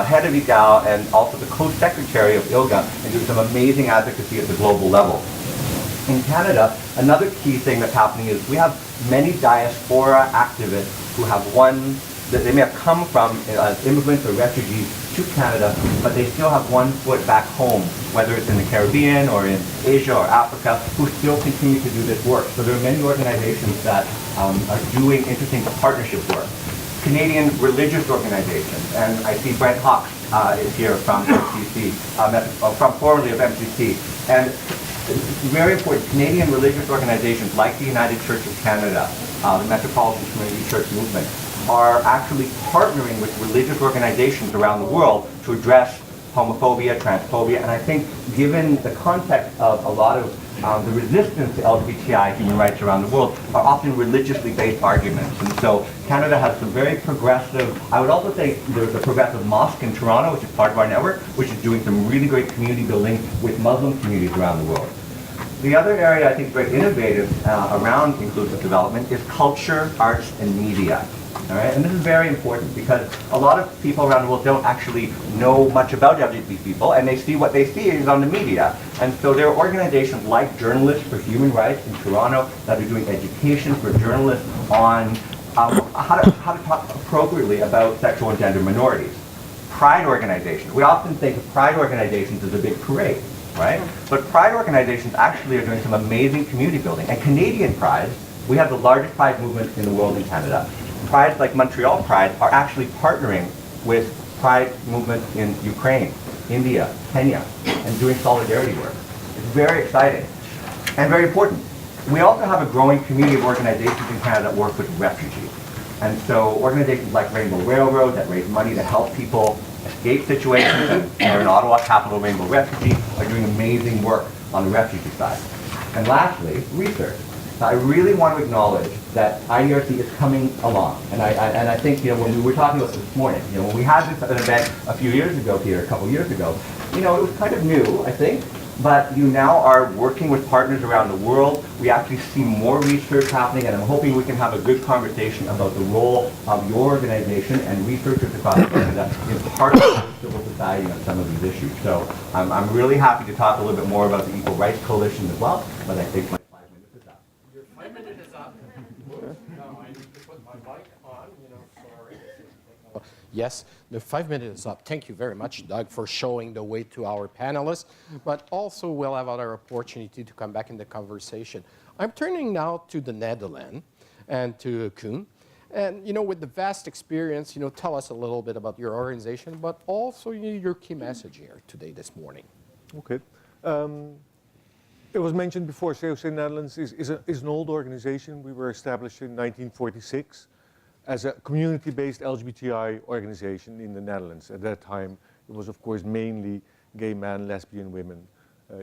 head of EGAL and also the co-secretary of ILGA, and doing some amazing advocacy at the global level. In Canada, another key thing that's happening is we have many diaspora activists who have they may have come from immigrants or refugees to Canada, but they still have one foot back home, whether it's in the Caribbean or in Asia or Africa, who still continue to do this work. So there are many organizations that are doing interesting partnership work. Canadian religious organizations, and I see Brent Hawks is here from MCC, from formerly of MCC, and it's very important. Canadian religious organizations like the United Church of Canada, the Metropolitan Community Church Movement, are actually partnering with religious organizations around the world to address homophobia, transphobia, and I think given the context of a lot of the resistance to LGBTI human rights around the world are often religiously based arguments. And so Canada has some very progressive, I would also say there's a progressive mosque in Toronto, which is part of our network, which is doing some really great community building with Muslim communities around the world. The other area I think is very innovative around inclusive development is culture, arts, and media. All right? And this is very important because a lot of people around the world don't actually know much about LGBT people, and they see what they see is on the media. And so there are organizations like Journalists for Human Rights in Toronto that are doing education for journalists on how to talk appropriately about sexual and gender minorities. Pride organizations. We often think of pride organizations as a big parade, right? But pride organizations actually are doing some amazing community building. And Canadian Pride, we have the largest pride movement in the world in Canada. Prides like Montreal Pride are actually partnering with pride movements in Ukraine, India, Kenya, and doing solidarity work. It's very exciting and very important. We also have a growing community of organizations in Canada that work with refugees. And so organizations like Rainbow Railroad that raise money to help people escape situations, and in Ottawa, Capital Rainbow Refugee, are doing amazing work on the refugee side. And lastly, research. I really want to acknowledge that IDRC is coming along. And I think, when we were talking about this morning, when we had this event a few years ago here, a couple years ago, it was kind of new, I think. But you now are working with partners around the world. We actually see more research happening, and I'm hoping we can have a good conversation about the role of your organization and researchers across Canada in partnering with civil society on some of these issues. So I'm really happy to talk a little bit more about the Equal Rights Coalition as well, but I think my 5 minutes is up. Your 5 minutes is up. No, I need to put my mic on, sorry. Yes, the 5 minutes is up. Thank you very much, Doug, for showing the way to our panelists, but also we'll have other opportunity to come back in the conversation. I'm turning now to the Netherlands and to Koen. And, with the vast experience, tell us a little bit about your organization, but also your key message here today, this morning. Okay. It was mentioned before, COC Netherlands is an old organization. We were established in 1946. As a community-based LGBTI organization in the Netherlands. At that time, it was, of course, mainly gay men, lesbian women.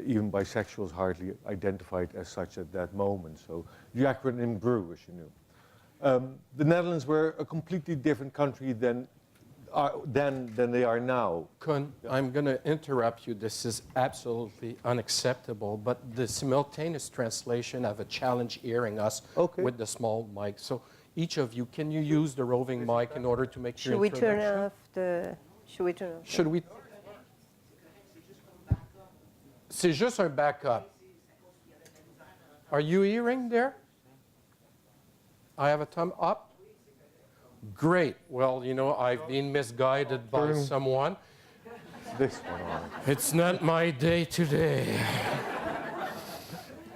Even bisexuals hardly identified as such at that moment. So the acronym grew, as you knew. The Netherlands were a completely different country than they are now. Koen, I'm going to interrupt you. This is absolutely unacceptable, but the simultaneous translation have a challenge hearing us with the small mic. So each of you, can you use the roving mic in order to make your introduction? Should we turn off Should we? C'est juste un backup. Are you hearing there? I have a thumb up. Great. Well, I've been misguided by someone. This one on. It's not my day today.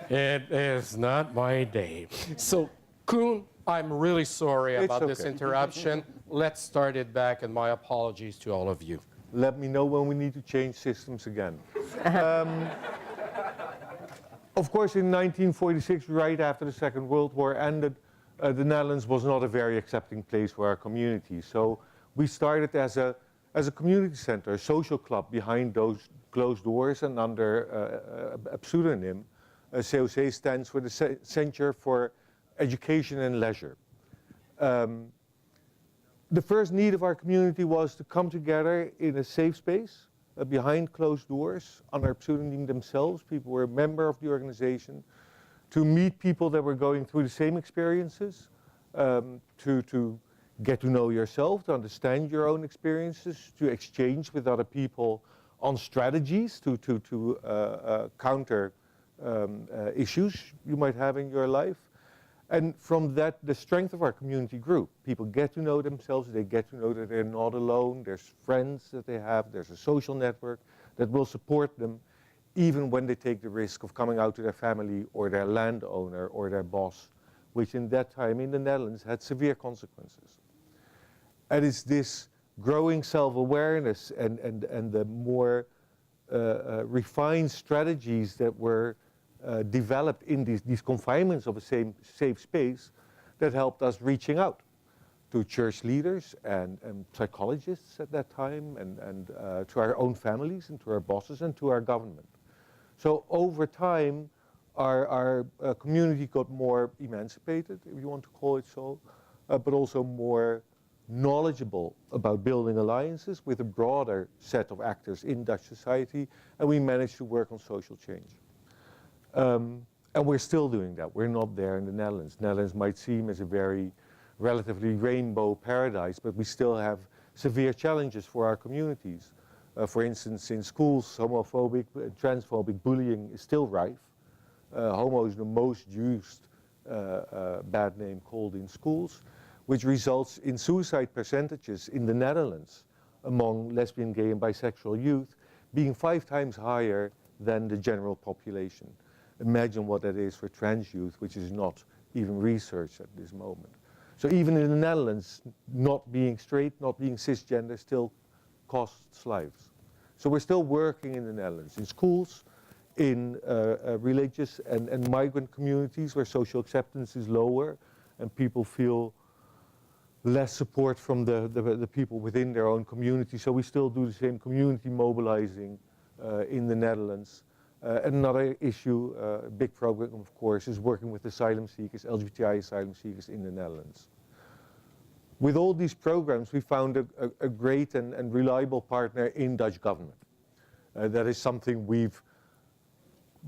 It is not my day. So, Koen, I'm really sorry about this interruption. Let's start it back, and my apologies to all of you. Let me know when we need to change systems again. Of course, in 1946, right after the Second World War ended, the Netherlands was not a very accepting place for our community. So we started as a community center, a social club behind those closed doors and under a pseudonym. COC stands for the Center for Education and Leisure. The first need of our community was to come together in a safe space behind closed doors under a pseudonym themselves. People were a member of the organization, to meet people that were going through the same experiences, to get to know yourself, to understand your own experiences, to exchange with other people on strategies to counter issues you might have in your life. And from that, the strength of our community grew. People get to know themselves, they get to know that they're not alone, there's friends that they have, there's a social network that will support them, even when they take the risk of coming out to their family or their landowner or their boss, which in that time in the Netherlands had severe consequences. And it's this growing self-awareness and the more refined strategies that were developed in these confinements of a safe space that helped us reaching out to church leaders and psychologists at that time and to our own families and to our bosses and to our government. So over time, our community got more emancipated, if you want to call it so, but also more knowledgeable about building alliances with a broader set of actors in Dutch society, and we managed to work on social change. And we're still doing that. We're not there in the Netherlands. Netherlands might seem as a very relatively rainbow paradise, but we still have severe challenges for our communities. For instance, in schools, homophobic, transphobic bullying is still rife. Homo is the most used bad name called in schools, which results in suicide percentages in the Netherlands among lesbian, gay, and bisexual youth being 5 times higher than the general population. Imagine what that is for trans youth, which is not even researched at this moment. So even in the Netherlands, not being straight, not being cisgender still costs lives. So we're still working in the Netherlands, in schools, in religious and migrant communities where social acceptance is lower and people feel less support from the people within their own community. So we still do the same community mobilizing in the Netherlands. Another issue, a big program, of course, is working with asylum seekers, LGBTI asylum seekers in the Netherlands. With all these programs, we found a great and reliable partner in Dutch government. That is something we've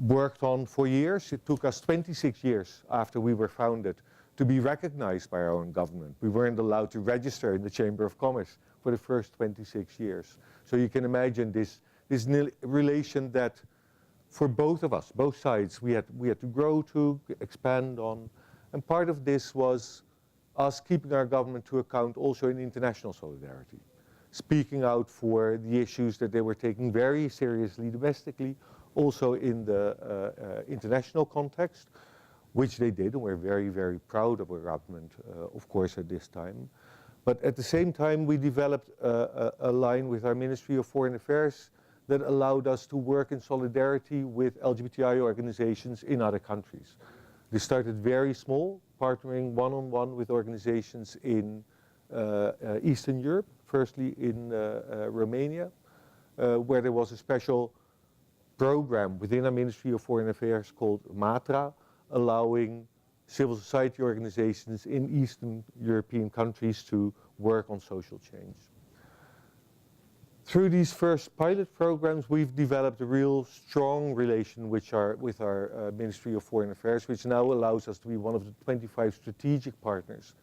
worked on for years. It took us 26 years after we were founded to be recognized by our own government. We weren't allowed to register in the Chamber of Commerce for the first 26 years. So you can imagine this relation that for both of us, both sides, we had to grow to, expand on. And part of this was us keeping our government to account also in international solidarity, speaking out for the issues that they were taking very seriously domestically, also in the international context, which they did, and we're very, very proud of our government, of course, at this time. But at the same time, we developed a line with our Ministry of Foreign Affairs that allowed us to work in solidarity with LGBTI organizations in other countries. They started very small, partnering one-on-one with organizations in Eastern Europe, firstly in Romania, where there was a special program within our Ministry of Foreign Affairs called MATRA, allowing civil society organizations in Eastern European countries to work on social change. Through these first pilot programs, we've developed a real strong relation with our Ministry of Foreign Affairs, which now allows us to be one of the 25 strategic partners,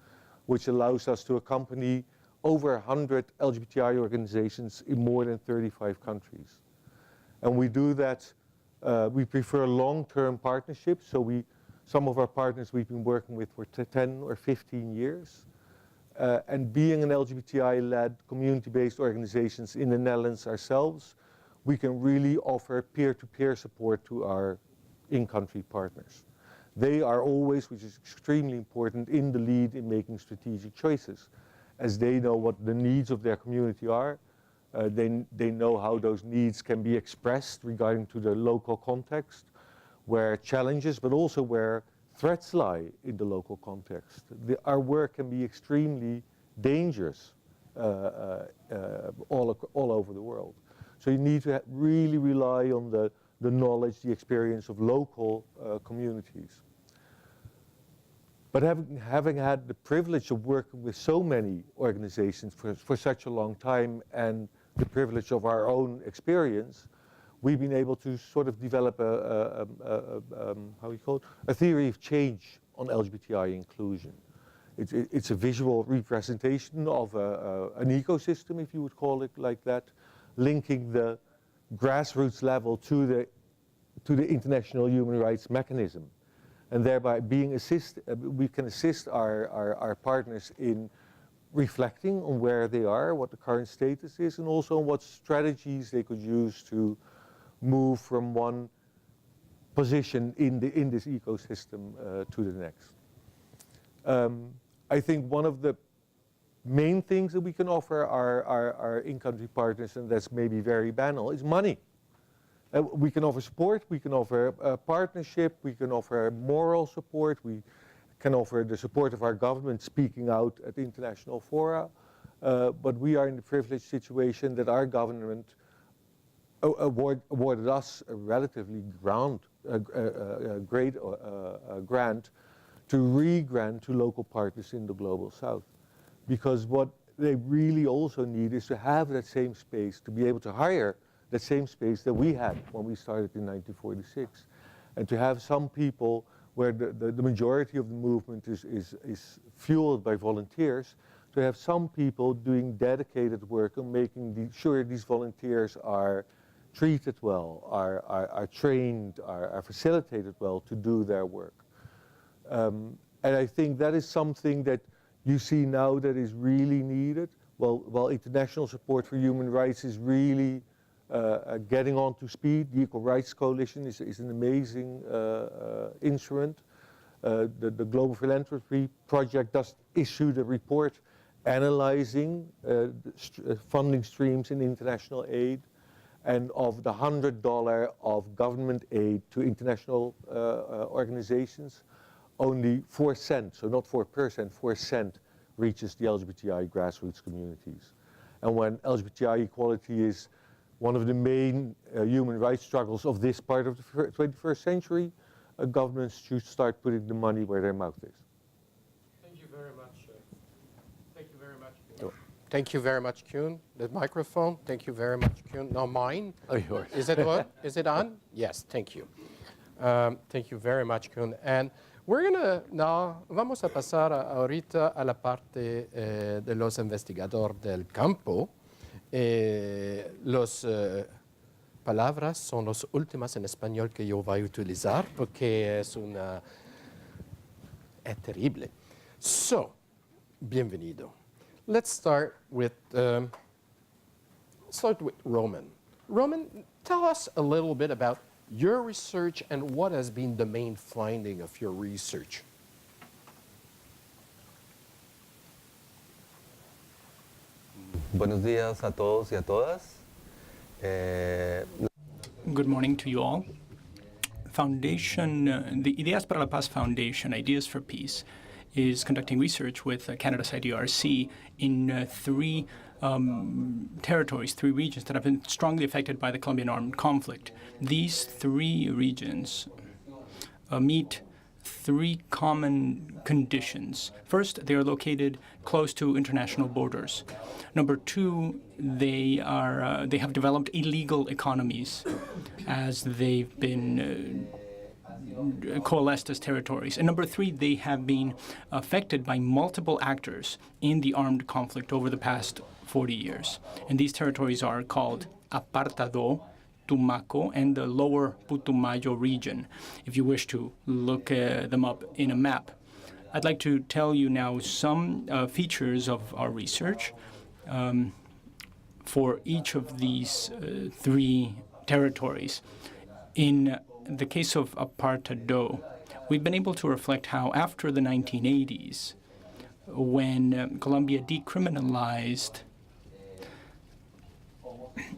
which allows us to accompany over 100 LGBTI organizations in more than 35 countries. And we do that, we prefer long-term partnerships, so some of our partners we've been working with for 10 or 15 years. And being an LGBTI-led community-based organizations in the Netherlands ourselves, we can really offer peer-to-peer support to our in-country partners. They are always, which is extremely important, in the lead in making strategic choices, as they know what the needs of their community are. They know how those needs can be expressed regarding to the local context, where challenges, but also where threats lie in the local context. Our work can be extremely dangerous all over the world. So you need to really rely on the knowledge, the experience of local communities. But having had the privilege of working with so many organizations for such a long time, and the privilege of our own experience, we've been able to sort of develop a theory of change on LGBTI inclusion. It's a visual representation of an ecosystem, if you would call it like that, linking the grassroots level to the international human rights mechanism. And thereby we can assist our partners in reflecting on where they are, what the current status is, and also on what strategies they could use to move from one position in this ecosystem to the next. I think one of the main things that we can offer our in-country partners, and that's maybe very banal, is money. We can offer support, we can offer a partnership, we can offer moral support, we can offer the support of our government speaking out at international fora, but we are in the privileged situation that our government awarded us a relatively great grant to re-grant to local partners in the Global South. Because what they really also need is to have that same space, to be able to hire that same space that we had when we started in 1946. And to have some people where the majority of the movement is fueled by volunteers, to have some people doing dedicated work and making sure these volunteers are treated well, are trained, are facilitated well to do their work. And I think that is something that you see now that is really needed. While international support for human rights is really getting on to speed, the Equal Rights Coalition is an amazing instrument. The Global Philanthropy Project just issued a report analyzing funding streams in international aid. And of the $100 of government aid to international organizations, only 4 cents, so not 4%, 4 cents reaches the LGBTI grassroots communities. And when LGBTI equality is one of the main human rights struggles of this part of the 21st century, governments should start putting the money where their mouth is. Thank you very much. Thank you very much. Thank you very much, Koen. The microphone. Thank you very much, Koen. Now mine. Oh, yours. Is it on? Is it on? Yes. Thank you. Thank you very much, Koen. And we're gonna now vamos a pasar ahorita a la parte de los investigadores del campo. Los palabras son las últimas en español que yo voy a utilizar porque es terrible. So, bienvenido. Let's start with Román. Román, tell us a little bit about your research and what has been the main finding of your research. Buenos días a todos y a todas. Good morning to you all. The Ideas para la Paz Foundation, Ideas for Peace, is conducting research with Canada's IDRC in three territories, three regions that have been strongly affected by the Colombian armed conflict. These three regions meet three common conditions. First, they are located close to international borders. Number two, they have developed illegal economies as they've been coalesced as territories. And number three, they have been affected by multiple actors in the armed conflict over the past 40 years. And these territories are called Apartado, Tumaco, and the lower Putumayo region, if you wish to look them up in a map. I'd like to tell you now some features of our research for each of these three territories. In the case of Apartado, we've been able to reflect how after the 1980s, when Colombia decriminalized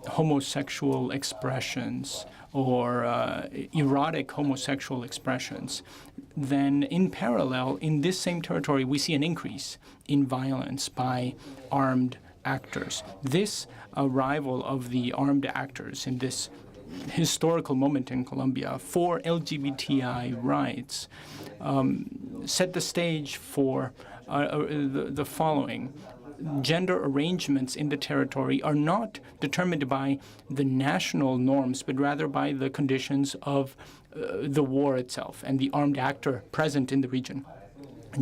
homosexual expressions or erotic homosexual expressions, then in parallel, in this same territory, we see an increase in violence by armed actors. This arrival of the armed actors in this historical moment in Colombia for LGBTI rights set the stage for the following. Gender arrangements in the territory are not determined by the national norms, but rather by the conditions of the war itself and the armed actor present in the region.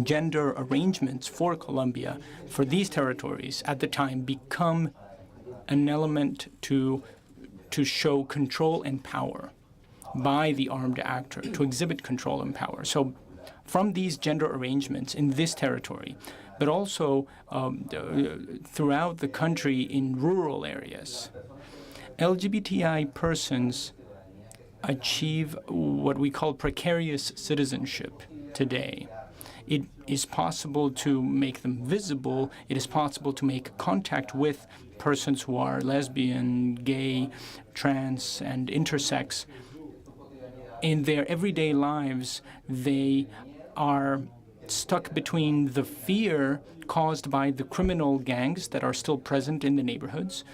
Gender arrangements for Colombia, for these territories at the time, become an element to show control and power by the armed actor, to exhibit control and power. So from these gender arrangements in this territory, but also throughout the country in rural areas, LGBTI persons achieve what we call precarious citizenship today. It is possible to make them visible. It is possible to make contact with persons who are lesbian, gay, trans, and intersex. In their everyday lives, they are stuck between the fear caused by the criminal gangs that are still present in the neighborhoods,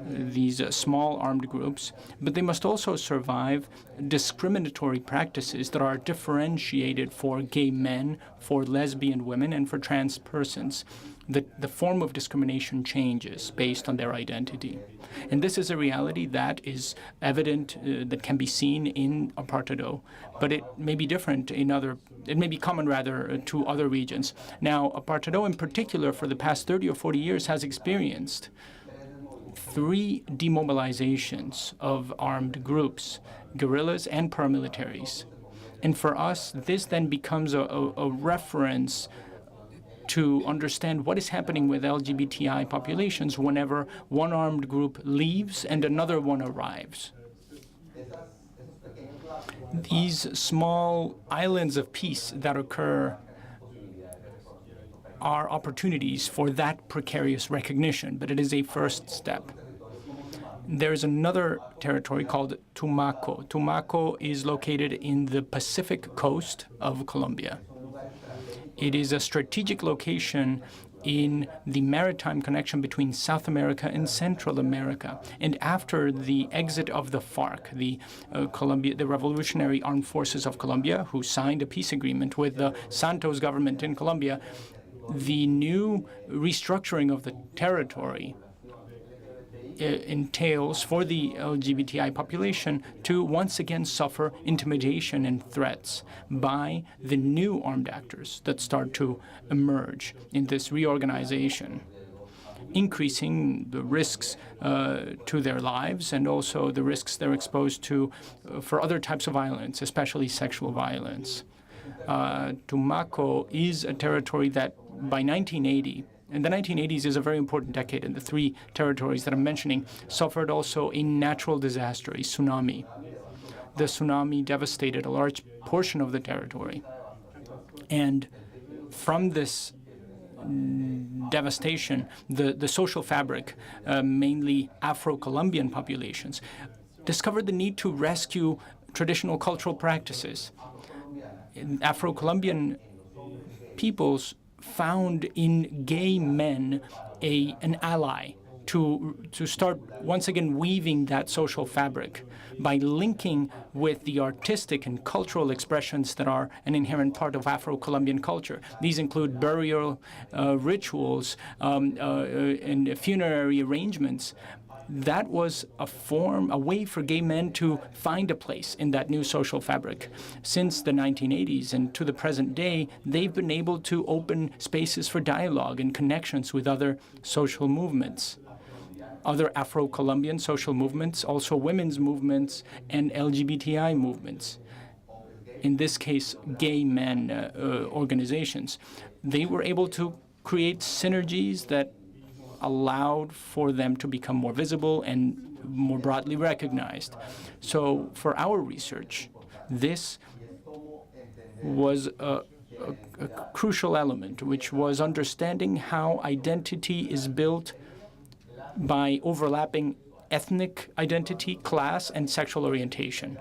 these small armed groups, but they must also survive discriminatory practices that are differentiated for gay men, for lesbian women, and for trans persons. The form of discrimination changes based on their identity. And this is a reality that is evident, that can be seen in Apartado, but it may be different it may be common rather to other regions. Now, Apartado in particular for the past 30 or 40 years has experienced 3 demobilizations of armed groups, guerrillas and paramilitaries. And for us, this then becomes a reference to understand what is happening with LGBTI populations whenever one armed group leaves and another one arrives. These small islands of peace that occur are opportunities for that precarious recognition, but it is a first step. There is another territory called Tumaco. Tumaco is located in the Pacific coast of Colombia. It is a strategic location in the maritime connection between South America and Central America. And after the exit of the FARC, the Revolutionary Armed Forces of Colombia, who signed a peace agreement with the Santos government in Colombia, the new restructuring of the territory entails for the LGBTI population to once again suffer intimidation and threats by the new armed actors that start to emerge in this reorganization, increasing the risks to their lives and also the risks they're exposed to for other types of violence, especially sexual violence. Tumaco is a territory that by 1980, and the 1980s is a very important decade, and the three territories that I'm mentioning suffered also a natural disaster, a tsunami. The tsunami devastated a large portion of the territory. And from this devastation, the social fabric, mainly Afro-Colombian populations, discovered the need to rescue traditional cultural practices. Afro-Colombian peoples found in gay men an ally to start once again weaving that social fabric by linking with the artistic and cultural expressions that are an inherent part of Afro-Colombian culture. These include burial rituals and funerary arrangements. That was a way for gay men to find a place in that new social fabric. Since the 1980s and to the present day, they've been able to open spaces for dialogue and connections with other social movements, other Afro-Colombian social movements, also women's movements and LGBTI movements. In this case, gay men organizations. They were able to create synergies that allowed for them to become more visible and more broadly recognized. So for our research, this was a crucial element, which was understanding how identity is built by overlapping ethnic identity, class, and sexual orientation.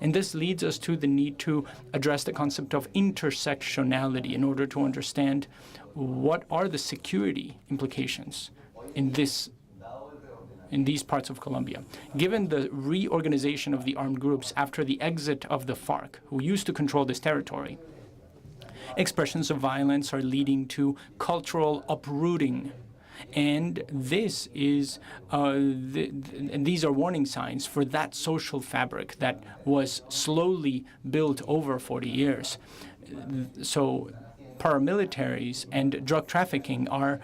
And this leads us to the need to address the concept of intersectionality in order to understand what are the security implications in these parts of Colombia. Given the reorganization of the armed groups after the exit of the FARC, who used to control this territory, expressions of violence are leading to cultural uprooting. And this is, and these are warning signs for that social fabric that was slowly built over 40 years. So paramilitaries and drug trafficking are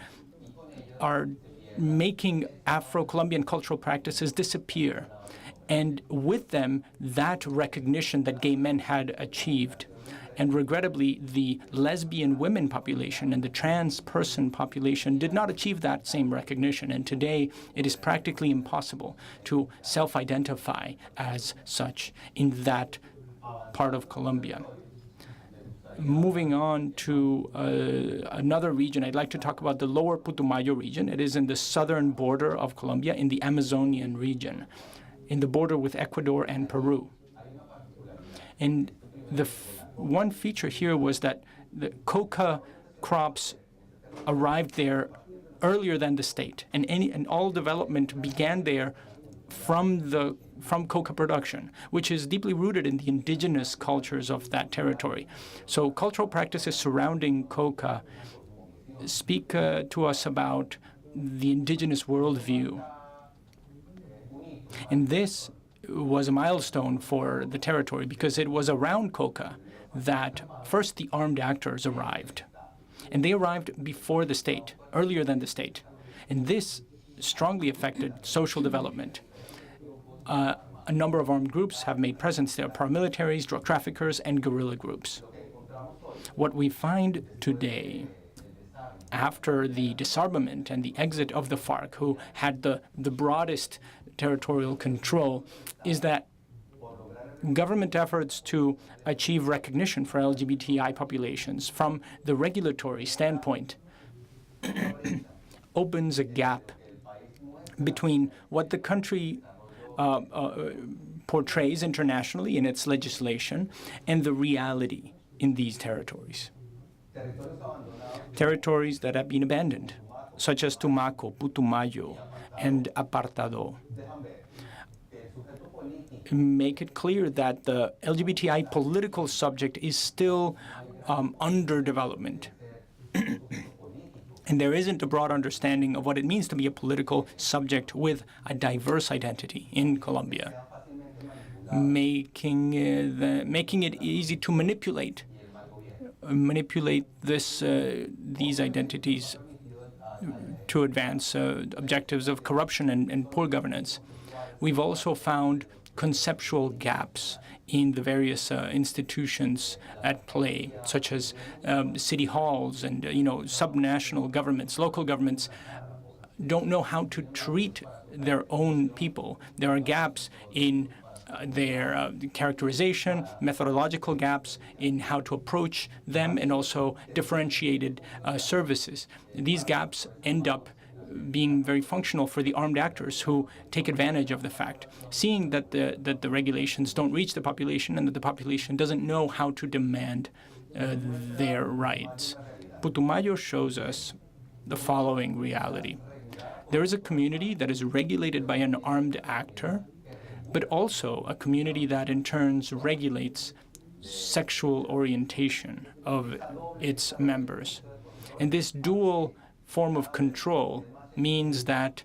making Afro-Colombian cultural practices disappear. And with them, that recognition that gay men had achieved. And regrettably, the lesbian women population and the trans person population did not achieve that same recognition. And today, it is practically impossible to self-identify as such in that part of Colombia. Moving on to another region, I'd like to talk about the lower Putumayo region. It is in the southern border of Colombia, in the Amazonian region, in the border with Ecuador and Peru. And the one feature here was that the coca crops arrived there earlier than the state, and all development began there from coca production, which is deeply rooted in the indigenous cultures of that territory. So cultural practices surrounding coca speak to us about the indigenous worldview. And this was a milestone for the territory because it was around coca that first the armed actors arrived. And they arrived before the state, earlier than the state. And this strongly affected social development. A number of armed groups have made presence there, paramilitaries, drug traffickers, and guerrilla groups. What we find today, after the disarmament and the exit of the FARC, who had the broadest territorial control, is that government efforts to achieve recognition for LGBTI populations from the regulatory standpoint opens a gap between what the country portrays internationally in its legislation and the reality in these territories. territories that have been abandoned, such as Tumaco, Putumayo, and Apartado. Make it clear that the LGBTI political subject is still under development. And there isn't a broad understanding of what it means to be a political subject with a diverse identity in Colombia, making it easy to manipulate these identities to advance objectives of corruption and poor governance. We've also found conceptual gaps in the various institutions at play, such as city halls and subnational governments. Local governments don't know how to treat their own people. There are gaps in their characterization, methodological gaps in how to approach them, and also differentiated services. These gaps end up being very functional for the armed actors who take advantage of the fact, seeing that the regulations don't reach the population and that the population doesn't know how to demand their rights. Putumayo shows us the following reality. There is a community that is regulated by an armed actor, but also a community that in turn regulates sexual orientation of its members. And this dual form of control means that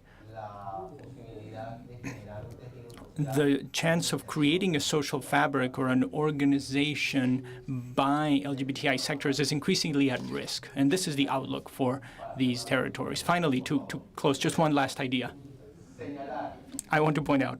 the chance of creating a social fabric or an organization by LGBTI sectors is increasingly at risk. And this is the outlook for these territories. Finally, to close, just one last idea. I want to point out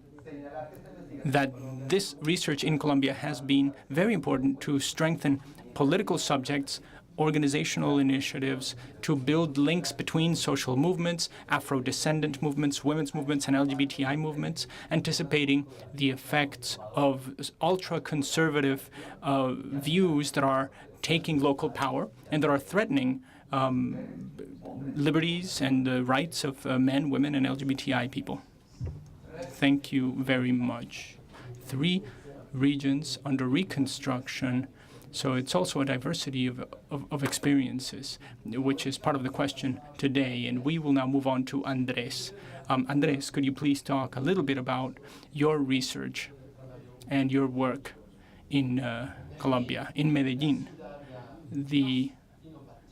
that this research in Colombia has been very important to strengthen political subjects, organizational initiatives, to build links between social movements, Afro-descendant movements, women's movements, and LGBTI movements, anticipating the effects of ultra-conservative views that are taking local power and that are threatening liberties and the rights of men, women, and LGBTI people. Thank you very much. 3 regions under reconstruction. So it's also a diversity of experiences, which is part of the question today. And we will now move on to Andrés. Andrés, could you please talk a little bit about your research and your work in Colombia, in Medellin, the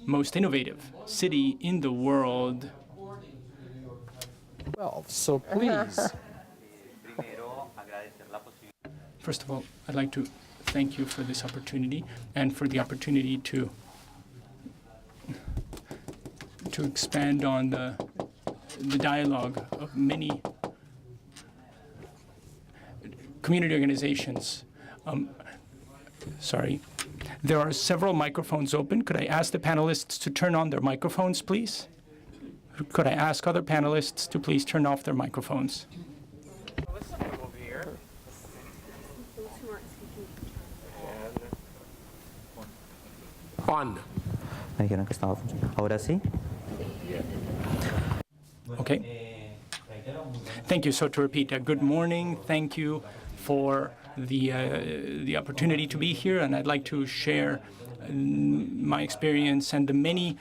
most innovative city in the world? Well, so please. First of all, I'd like to thank you for this opportunity and for the opportunity to expand on the dialogue of many community organizations. Sorry. There are several microphones open. Could I ask the panelists to turn on their microphones, please? Could I ask other panelists to please turn off their microphones? On. Me dijeron que estaba funcionando. Ahora sí. Okay. Thank you. So to repeat, good morning. Thank you for the opportunity to be here, and I'd like to share my experience and the many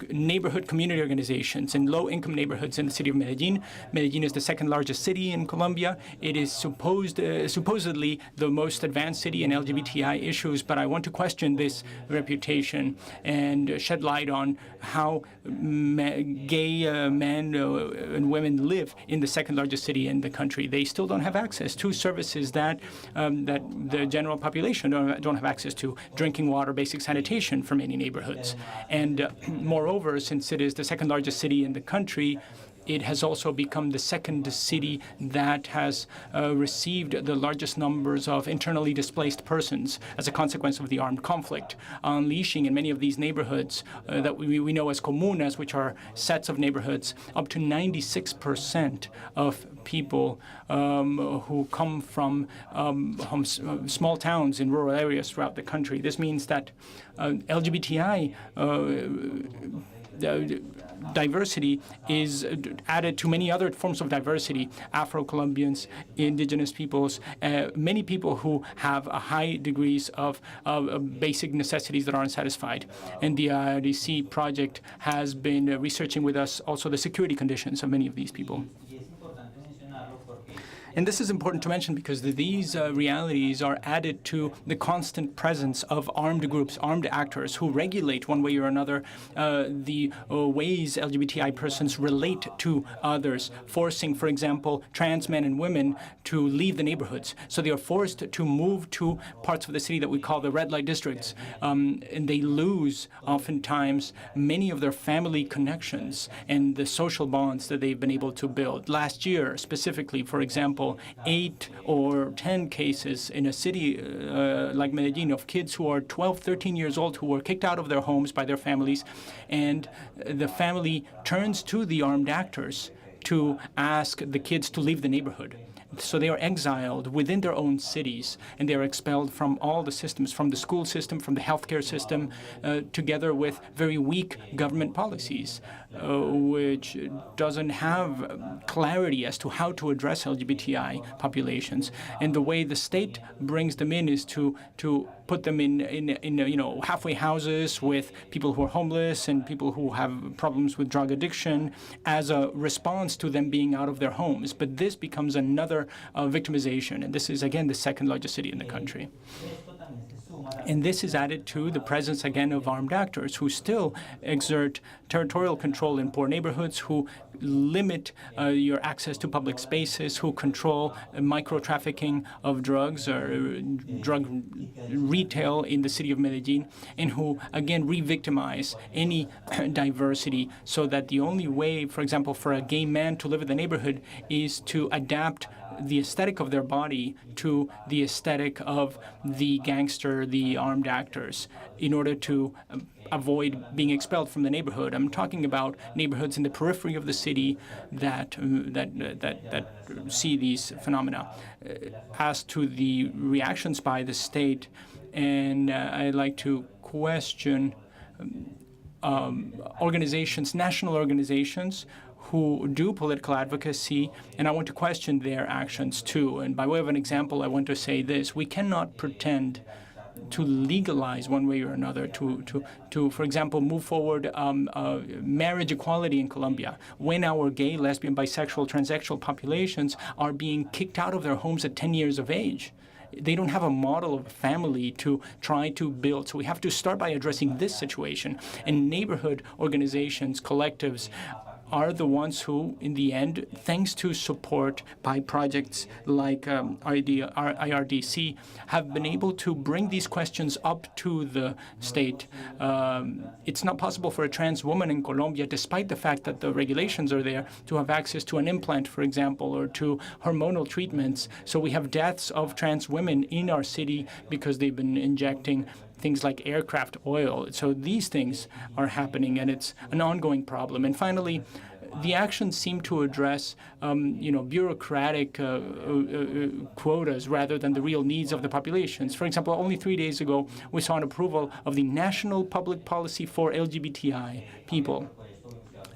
neighborhood community organizations in low-income neighborhoods in the city of Medellin. Medellin is the second largest city in Colombia. It is supposedly the most advanced city in LGBTI issues, but I want to question this reputation and shed light on how gay men and women live in the second largest city in the country. They still don't have access to services that the general population don't have access to: drinking water, basic sanitation for many neighborhoods. And moreover, since it is the second largest city in the country, it has also become the second city that has received the largest numbers of internally displaced persons as a consequence of the armed conflict, unleashing in many of these neighborhoods that we know as comunas, which are sets of neighborhoods, up to 96% of people who come from small towns in rural areas throughout the country. This means that LGBTI diversity is added to many other forms of diversity: Afro-Colombians, indigenous peoples, many people who have high degrees of basic necessities that aren't satisfied. And the IDRC project has been researching with us also the security conditions of many of these people. And this is important to mention because these realities are added to the constant presence of armed groups, armed actors who regulate one way or another the ways LGBTI persons relate to others, forcing, for example, trans men and women to leave the neighborhoods. So they are forced to move to parts of the city that we call the red light districts. And they lose, oftentimes, many of their family connections and the social bonds that they've been able to build. Last year, specifically, for example, 8 or 10 cases in a city like Medellin of kids who are 12, 13 years old who were kicked out of their homes by their families, and the family turns to the armed actors to ask the kids to leave the neighborhood. So they are exiled within their own cities, and they are expelled from all the systems, from the school system, from the healthcare system, together with very weak government policies, which doesn't have clarity as to how to address LGBTI populations. And the way the state brings them in is to put them in halfway houses with people who are homeless and people who have problems with drug addiction as a response to them being out of their homes. But this becomes another victimization, and this is again the second largest city in the country. And this is added to the presence, again, of armed actors who still exert territorial control in poor neighborhoods, who limit your access to public spaces, who control micro-trafficking of drugs or drug retail in the city of Medellin, and who, again, re-victimize any diversity, so that the only way, for example, for a gay man to live in the neighborhood is to adapt the aesthetic of their body to the aesthetic of the gangster, the armed actors, in order to avoid being expelled from the neighborhood. I'm talking about neighborhoods in the periphery of the city that see these phenomena. As to the reactions by the state, and I'd like to question organizations, national organizations, who do political advocacy, and I want to question their actions too. And by way of an example, I want to say this: we cannot pretend to legalize one way or another, to for example, move forward marriage equality in Colombia, when our gay, lesbian, bisexual, transsexual populations are being kicked out of their homes at 10 years of age. They don't have a model of a family to try to build. So we have to start by addressing this situation. And neighborhood organizations, collectives, are the ones who, in the end, thanks to support by projects like IRDC, have been able to bring these questions up to the state. It's not possible for a trans woman in Colombia, despite the fact that the regulations are there, to have access to an implant, for example, or to hormonal treatments. So we have deaths of trans women in our city because they've been injecting things like aircraft oil. So these things are happening, and it's an ongoing problem. And finally, the actions seem to address, bureaucratic quotas rather than the real needs of the populations. For example, only 3 days ago, we saw an approval of the National Public Policy for LGBTI people.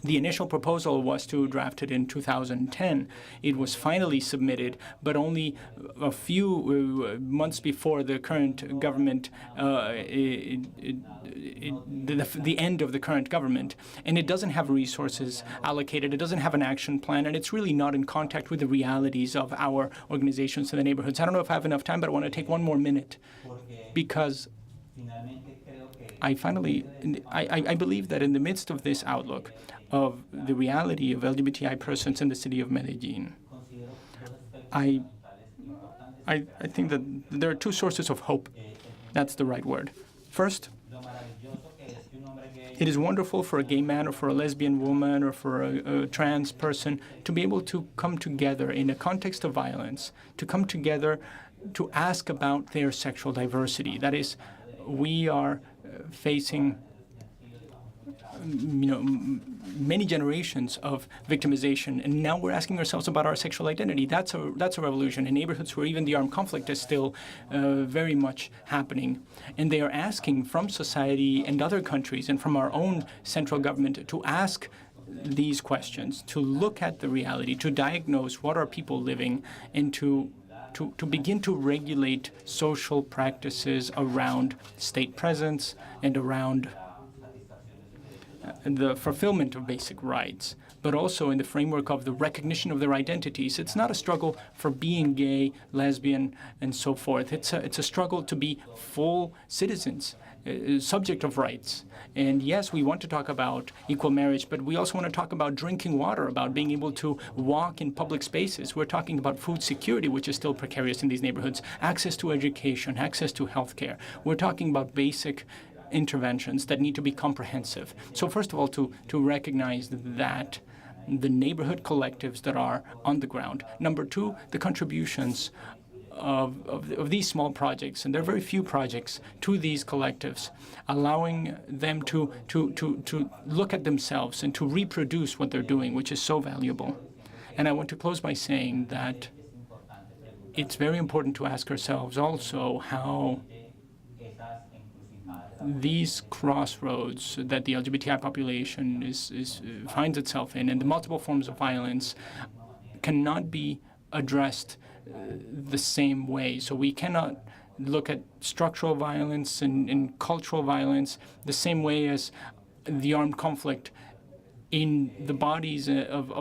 The initial proposal was to draft it in 2010. It was finally submitted, but only a few months before the current government, the end of the current government. And it doesn't have resources allocated. It doesn't have an action plan, and it's really not in contact with the realities of our organizations in the neighborhoods. I don't know if I have enough time, but I want to take one more minute, because I believe that in the midst of this outlook of the reality of LGBTI persons in the city of Medellin, I think that there are two sources of hope. That's the right word. First, it is wonderful for a gay man or for a lesbian woman or for a trans person to be able to come together in a context of violence, to come together to ask about their sexual diversity. That is, we are facing many generations of victimization, and now we're asking ourselves about our sexual identity. That's a revolution in neighborhoods where even the armed conflict is still very much happening. And they are asking from society and other countries and from our own central government to ask these questions, to look at the reality, to diagnose what are people living, and to begin to regulate social practices around state presence and around the fulfillment of basic rights, but also in the framework of the recognition of their identities. It's not a struggle for being gay, lesbian, and so forth. It's a struggle to be full citizens, subject of rights. And yes, we want to talk about equal marriage, but we also want to talk about drinking water, about being able to walk in public spaces. We're talking about food security, which is still precarious in these neighborhoods, access to education, access to healthcare. We're talking about basic interventions that need to be comprehensive. So first of all, to recognize that the neighborhood collectives that are on the ground. Number two, the contributions of these small projects, and there are very few projects, to these collectives, allowing them to look at themselves and to reproduce what they're doing, which is so valuable. And I want to close by saying that it's very important to ask ourselves also how these crossroads that the LGBTI population finds itself in, and the multiple forms of violence, cannot be addressed the same way. So we cannot look at structural violence and cultural violence the same way as the armed conflict in the bodies of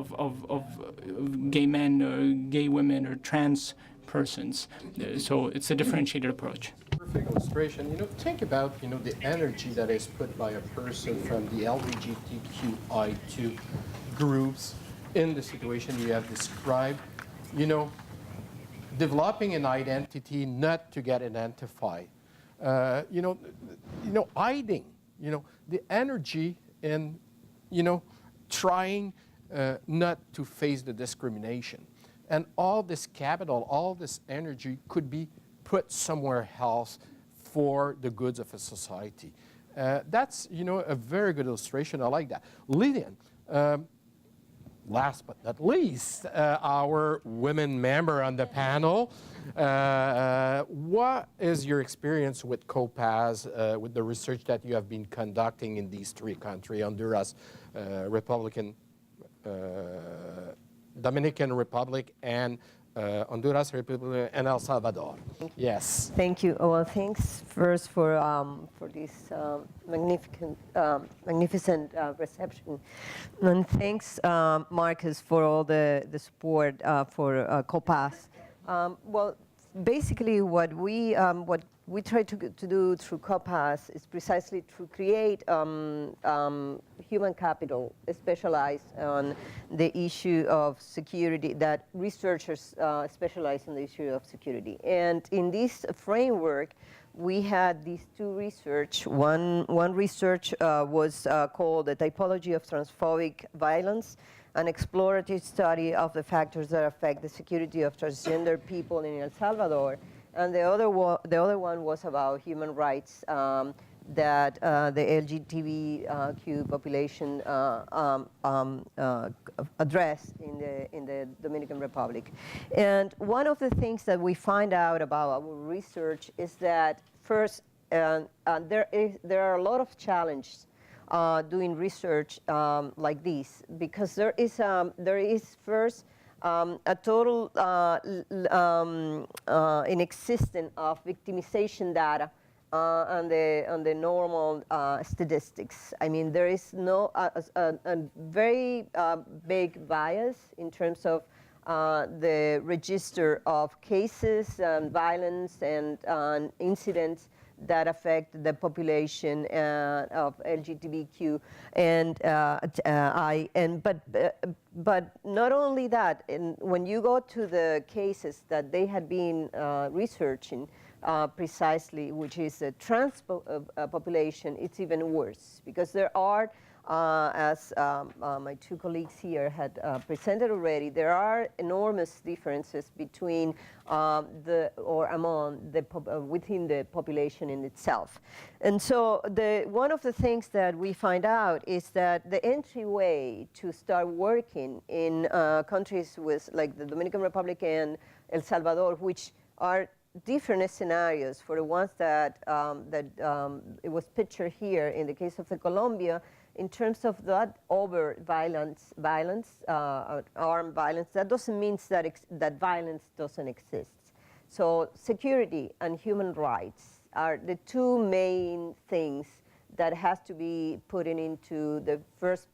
gay men or gay women or trans persons. So it's a differentiated approach. Perfect illustration. Think about, the energy that is put by a person from the LGBTQI2 groups in the situation you have described. Developing an identity not to get identified. Hiding, the energy in, trying not to face the discrimination. And all this capital, all this energy could be put somewhere else for the goods of a society. That's, a very good illustration. I like that. Lilian, last but not least, our women member on the panel. What is your experience with COPAS, with the research that you have been conducting in these three countries, Honduras, Dominican Republic, and Honduras, Republic, and El Salvador? Yes. Thank you. Well, thanks first for this magnificent reception, and thanks, Marcus, for all the support for COPAS. Well, basically, what we try to do through COPAS is precisely to create human capital specialized on the issue of security, that researchers specialize in the issue of security. And in this framework, we had these two research. One research was called The Typology of Transphobic Violence, an explorative study of the factors that affect the security of transgender people in El Salvador. And the other one was about human rights that the LGBTQ population addressed in the Dominican Republic. And one of the things that we find out about our research is that first, there are a lot of challenges doing research like this, because there is first a total inexistence of victimization data on the normal statistics. I mean, there is no a very big bias in terms of the register of cases and violence and incidents that affect the population of LGBTQ, but not only that. And when you go to the cases that they had been researching precisely, which is a trans population, it's even worse, because there are As my two colleagues here had presented already, there are enormous differences between within the population in itself. And so one of the things that we find out is that the entryway to start working in countries like the Dominican Republic and El Salvador, which are different scenarios for the ones that it was pictured here in the case of the Colombia, in terms of that over violence, armed violence, that doesn't mean that violence doesn't exist. So security and human rights are the two main things that has to be put into the first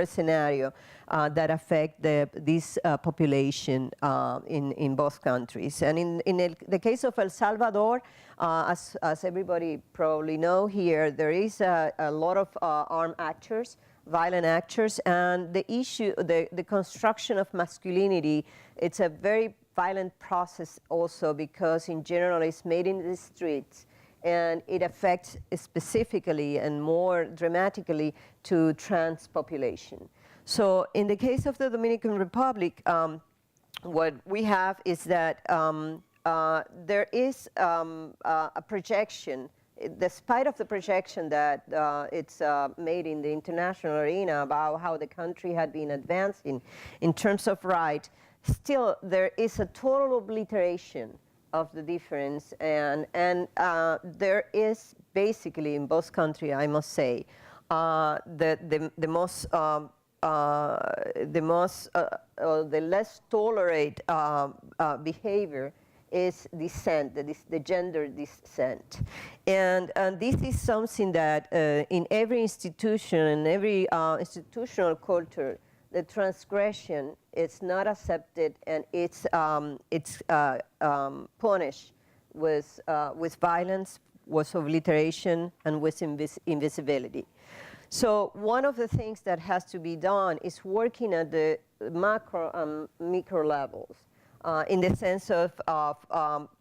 scenario that affect this population in both countries. And in the case of El Salvador, as everybody probably know here, there is a lot of armed actors, violent actors, and the issue, the construction of masculinity, it's a very violent process also because in general it's made in the streets, and it affects specifically and more dramatically to trans population. So in the case of the Dominican Republic, what we have is that there is a projection, despite of the projection that it's made in the international arena about how the country had been advancing in terms of right, still there is a total obliteration of the difference, and there is basically in both countries, I must say, the less tolerate behavior is dissent, the gender dissent, and this is something that in every institution and every institutional culture, the transgression is not accepted, and it's punished with violence, with obliteration, and with invisibility. So one of the things that has to be done is working at the macro and micro levels, in the sense of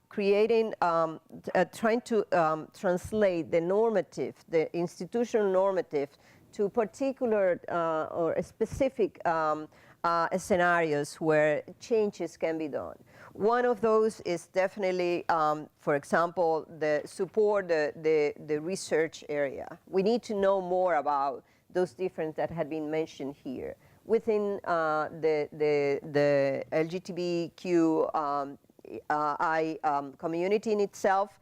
creating, trying to translate the normative, the institutional normative, to particular or specific scenarios where changes can be done. One of those is definitely, for example, the support the research area. We need to know more about those differences that had been mentioned here. Within the LGBTQI community in itself,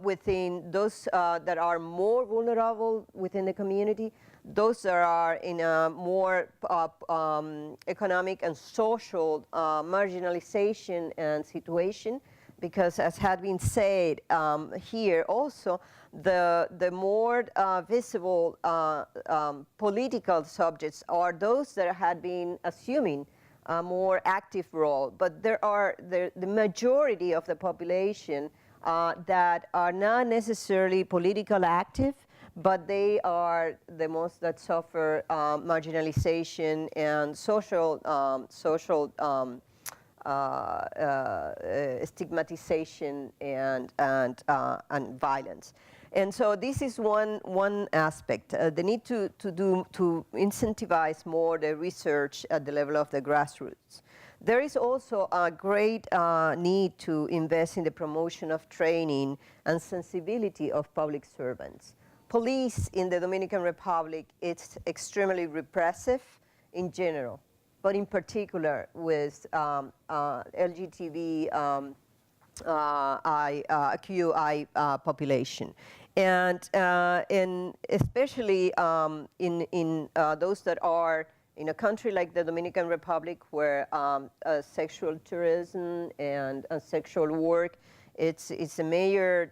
within those that are more vulnerable within the community, those that are in a more economic and social marginalization and situation, because as had been said here also, the more visible political subjects are those that had been assuming a more active role, but there are the majority of the population that are not necessarily politically active, but they are the most that suffer marginalization and social stigmatization and violence. And so this is one aspect. The need to incentivize more the research at the level of the grassroots. There is also a great need to invest in the promotion of training and sensibility of public servants. Police in the Dominican Republic, it's extremely repressive in general, but in particular with LGBTQI population. And especially in those that are in a country like the Dominican Republic, where sexual tourism and sexual work, it's a major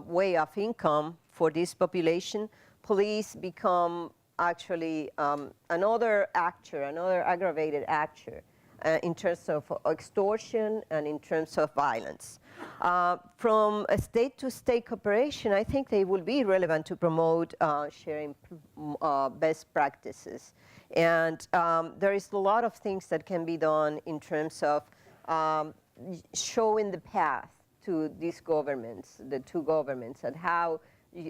way of income for this population. Police become actually another actor, another aggravated actor in terms of extortion and in terms of violence. From a state-to-state cooperation, I think they will be relevant to promote sharing best practices. And there is a lot of things that can be done in terms of showing the path to these governments, the two governments, and how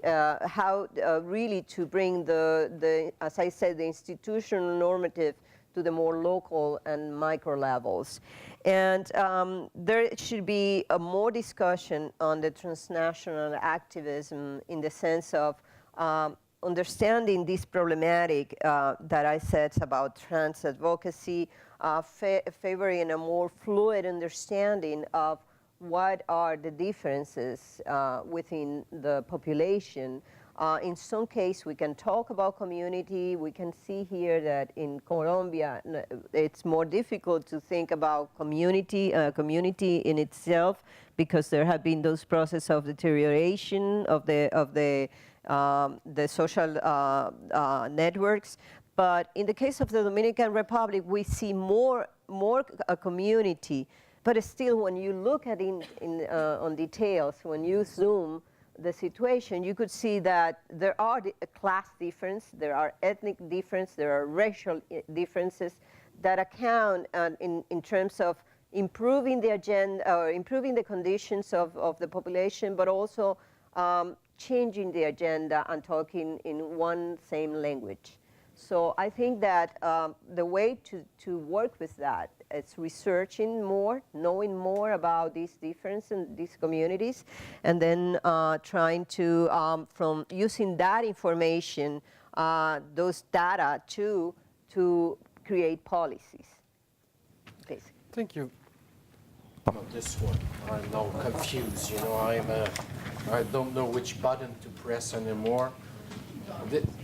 how really to bring the, as I said, the institutional normative to the more local and micro levels. And there should be more discussion on the transnational activism in the sense of understanding this problematic that I said about trans advocacy, favoring a more fluid understanding of what are the differences within the population. In some case, we can talk about community. We can see here that in Colombia, it's more difficult to think about community in itself, because there have been those processes of deterioration of the social networks. But in the case of the Dominican Republic, we see more a community. But still, when you look at on details, when you zoom the situation, you could see that there are a class difference, there are ethnic difference, there are racial differences that account in terms of improving the agenda or improving the conditions of the population, but also changing the agenda and talking in one same language. So I think that the way to work with that is researching more, knowing more about these differences in these communities, and then trying to, from using that information, those data to create policies, basically. Thank you. This one, I'm now confused. You know, I don't know which button to press anymore.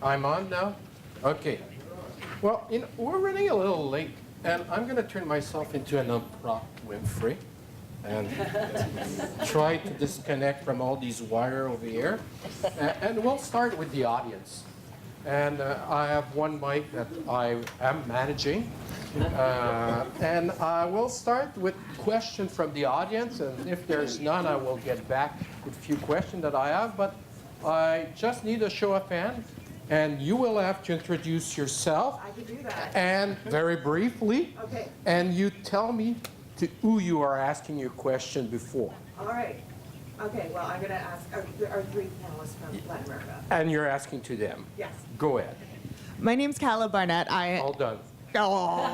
I'm on now? Okay. Well, you know, we're running a little late, and I'm going to turn myself into an Oprah Winfrey and try to disconnect from all these wires over here. And we'll start with the audience. And I have one mic that I am managing. And we'll start with questions from the audience, and if there's none, I will get back with a few questions that I have. But I just need a show of hands. And you will have to introduce yourself. I can do that. And very briefly. Okay. And you tell me who you are asking your question before. All right. Okay, well, I'm going to ask our three panelists from Latin America. And you're asking to them. Yes. Go ahead. My name's Calla Barnett. All done. Oh.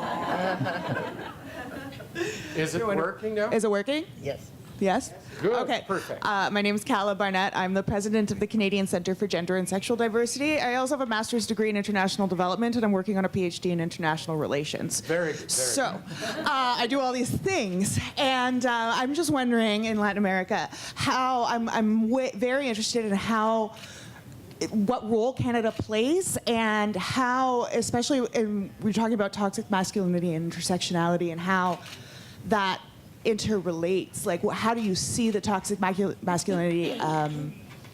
Is it working now? Is it working? Yes. Yes? Good. Okay. Perfect. My name is Calla Barnett. I'm the president of the Canadian Centre for Gender and Sexual Diversity. I also have a master's degree in international development, and I'm working on a PhD in international relations. Very good. So I do all these things, and I'm just wondering, in Latin America, how I'm very interested in how what role Canada plays, and how, especially we're talking about toxic masculinity and intersectionality, and how that interrelates. Like, how do you see the toxic masculinity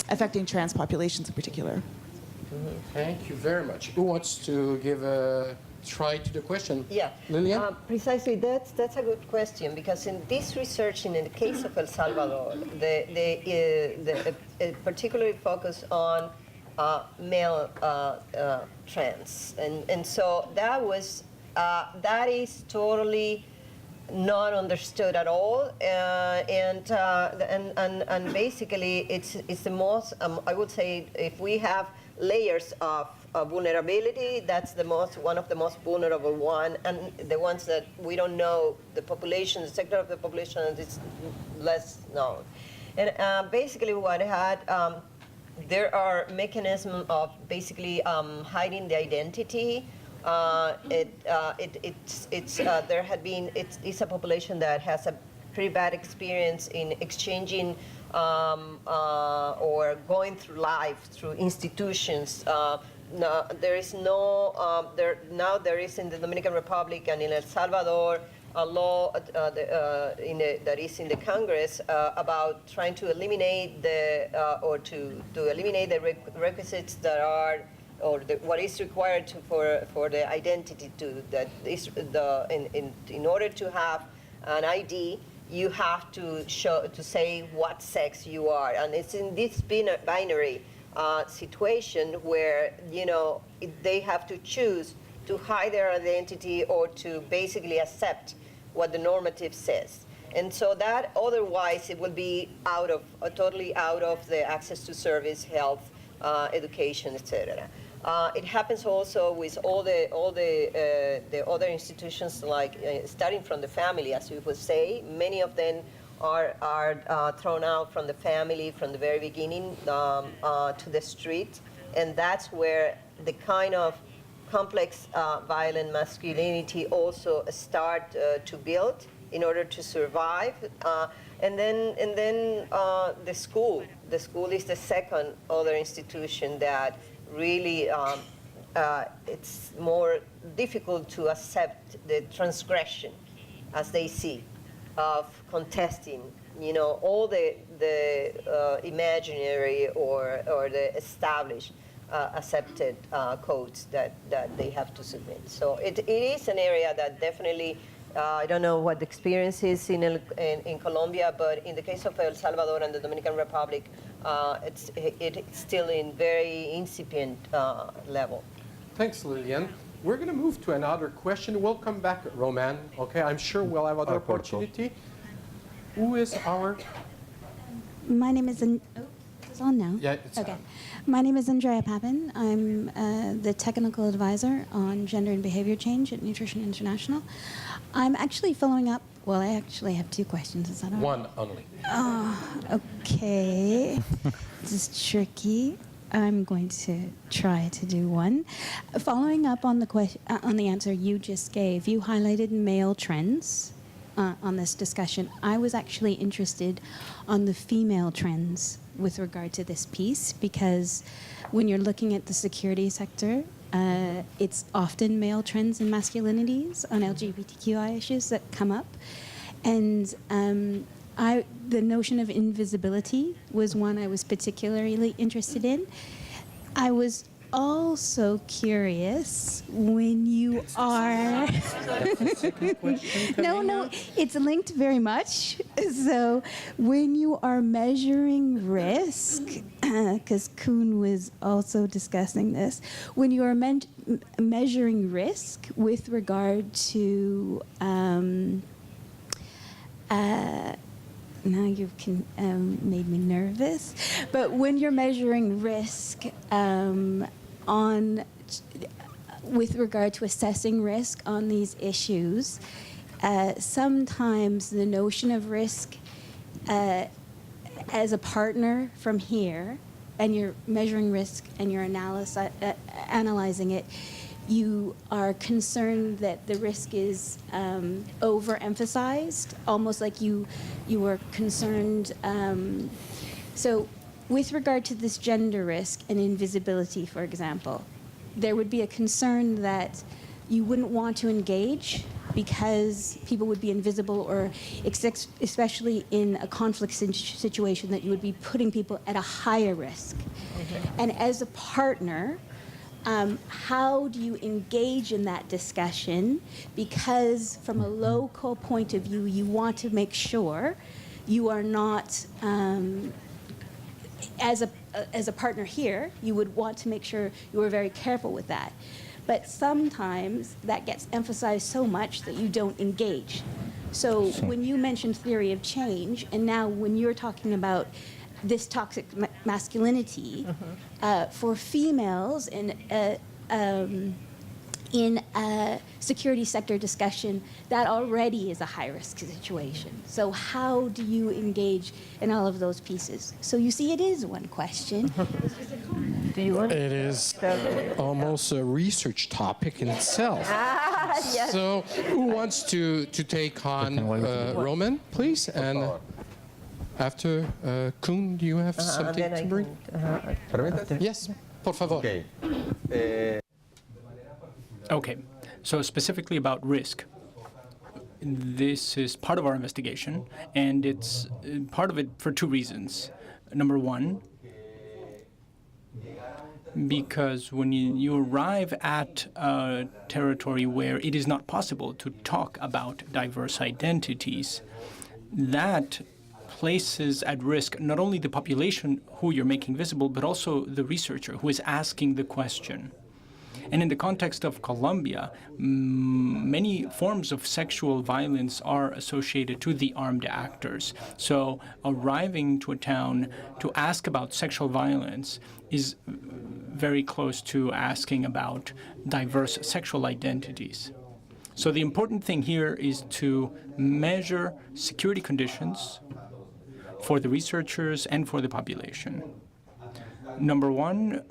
affecting trans populations in particular? Thank you very much. Who wants to give a try to the question? Yeah, Lilian? precisely. That's a good question, because in this research, in the case of El Salvador, they particularly focus on male trans, and so that is totally not understood at all, and basically it's the most I would say, if we have layers of vulnerability, that's one of the most vulnerable one, and the ones that we don't know, the population, the sector of the population is less known. And basically what I had, there are mechanisms of basically hiding the identity. It's a population that has a pretty bad experience in exchanging or going through life through institutions. There is there is in the Dominican Republic and in El Salvador a law that is in the Congress about trying to eliminate to eliminate the requisites that are, or what is required for the identity in order to have an ID, you have to say what sex you are, and it's in this binary situation where they have to choose to hide their identity or to basically accept what the normative says. And so that otherwise it will be totally out of the access to service, health, education, etc. It happens also with all the other institutions, like starting from the family, as you would say. Many of them are thrown out from the family from the very beginning to the street, and that's where the kind of complex violent masculinity also start to build in order to survive. And then the school. The school is the second other institution that really it's more difficult to accept the transgression, as they see, of contesting, all the imaginary or the established accepted codes that they have to submit. So it is an area that definitely, I don't know what the experience is in Colombia, but in the case of El Salvador and the Dominican Republic, it's still in very incipient level. Thanks, Lilian. We're going to move to another question. We'll come back, Román. Okay, I'm sure we'll have other opportunity. Who is our? My name is. It's on now. Yeah, it's okay. My name is Andrea Papin. I'm the technical advisor on gender and behavior change at Nutrition International. I'm actually following up. Well, I actually have two questions. Is that all right? One only. Oh, okay. This is tricky. I'm going to try to do one. Following up on the answer you just gave, you highlighted male trends on this discussion. I was actually interested on the female trends with regard to this piece, because when you're looking at the security sector, it's often male trends and masculinities on LGBTQI issues that come up. And the notion of invisibility was one I was particularly interested in. I was also curious when you are... No, it's linked very much. So when you are measuring risk, because Koen was also discussing this, when you are measuring risk with regard to... now you've made me nervous. But when you're measuring risk with regard to assessing risk on these issues, sometimes the notion of risk as a partner from here, and you're measuring risk and you're analyzing it, you are concerned that the risk is overemphasized, almost like you are concerned. So with regard to this gender risk and invisibility, for example, there would be a concern that you wouldn't want to engage because people would be invisible, or especially in a conflict situation, that you would be putting people at a higher risk. Mm-hmm. And as a partner, how do you engage in that discussion? Because from a local point of view, you want to make sure you are not, as a partner here, you would want to make sure you are very careful with that. But sometimes that gets emphasized so much that you don't engage. So when you mentioned theory of change, and now when you're talking about this toxic masculinity, for females in a security sector discussion, that already is a high-risk situation. So how do you engage in all of those pieces? So you see, it is one question. Do you want? It is almost a research topic in itself. Yes. So who wants to take on Román, please? And after Koen, do you have something to bring? Yes, por favor. Okay. Okay, so specifically about risk. This is part of our investigation, and it's part of it for two reasons. Number one, because when you arrive at a territory where it is not possible to talk about diverse identities, that places at risk not only the population who you're making visible, but also the researcher who is asking the question. And in the context of Colombia, many forms of sexual violence are associated to the armed actors. So arriving to a town to ask about sexual violence is very close to asking about diverse sexual identities. So the important thing here is to measure security conditions for the researchers and for the population. Number one,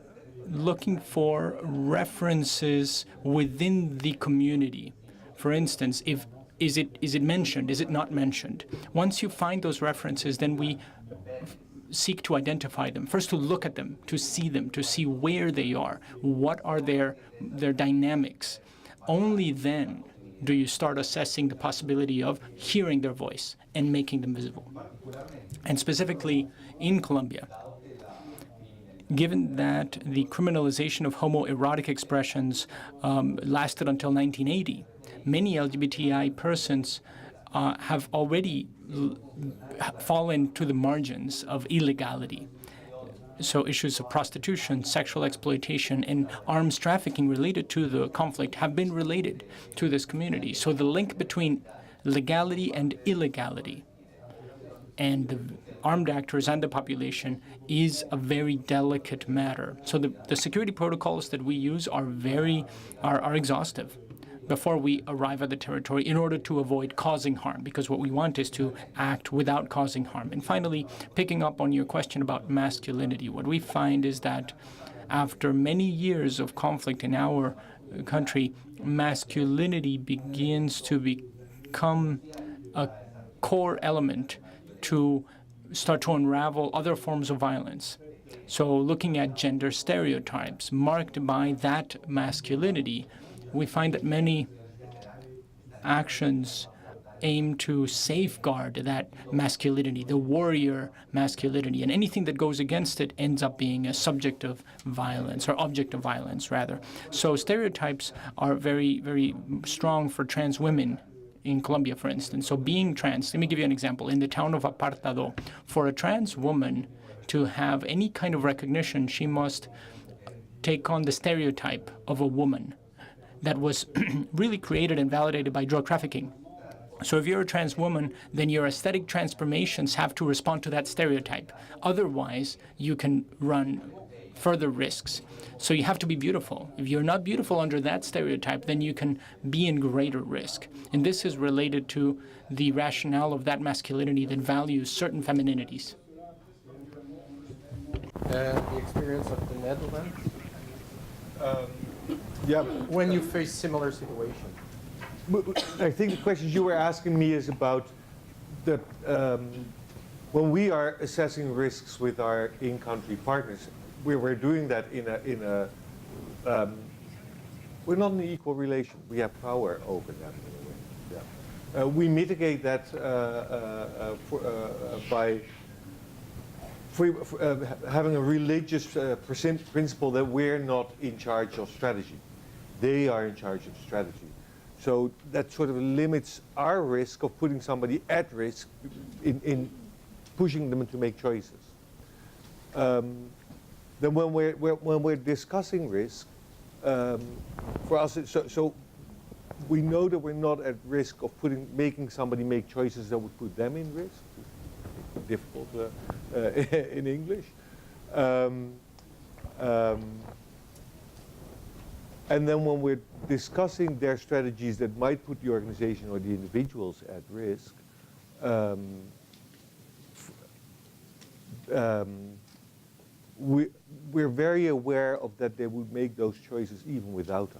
looking for references within the community. For instance, is it mentioned? Is it not mentioned? Once you find those references, then we seek to identify them. First, to look at them, to see where they are, what are their dynamics. Only then do you start assessing the possibility of hearing their voice and making them visible. And specifically in Colombia, given that the criminalization of homoerotic expressions lasted until 1980, many LGBTI persons have already fallen to the margins of illegality. So issues of prostitution, sexual exploitation, and arms trafficking related to the conflict have been related to this community. So the link between legality and illegality and the armed actors and the population is a very delicate matter. So the security protocols that we use are exhaustive before we arrive at the territory in order to avoid causing harm, because what we want is to act without causing harm. And finally, picking up on your question about masculinity, what we find is that after many years of conflict in our country, masculinity begins to become a core element to start to unravel other forms of violence. So looking at gender stereotypes marked by that masculinity, we find that many actions aim to safeguard that masculinity, the warrior masculinity, and anything that goes against it ends up being a subject of violence, or object of violence, rather. So stereotypes are very, very strong for trans women in Colombia, for instance. So being trans, let me give you an example. In the town of Apartado, for a trans woman to have any kind of recognition, she must take on the stereotype of a woman that was really created and validated by drug trafficking. So if you're a trans woman, then your aesthetic transformations have to respond to that stereotype. Otherwise, you can run further risks. So you have to be beautiful. If you're not beautiful under that stereotype, then you can be in greater risk. And this is related to the rationale of that masculinity that values certain femininities. The experience of the Netherlands? Yeah. When you face similar situations? I think the questions you were asking me is about the when we are assessing risks with our in-country partners, we're doing that in a we're not in an equal relation. We have power over them in a way. Yeah. We mitigate that by having a religious principle that we're not in charge of strategy. They are in charge of strategy. So that sort of limits our risk of putting somebody at risk in pushing them to make choices. Then when we're discussing risk, for us, so we know that we're not at risk of making somebody make choices that would put them in risk. Difficult in English. And then when we're discussing their strategies that might put the organization or the individuals at risk, we're very aware of that they would make those choices even without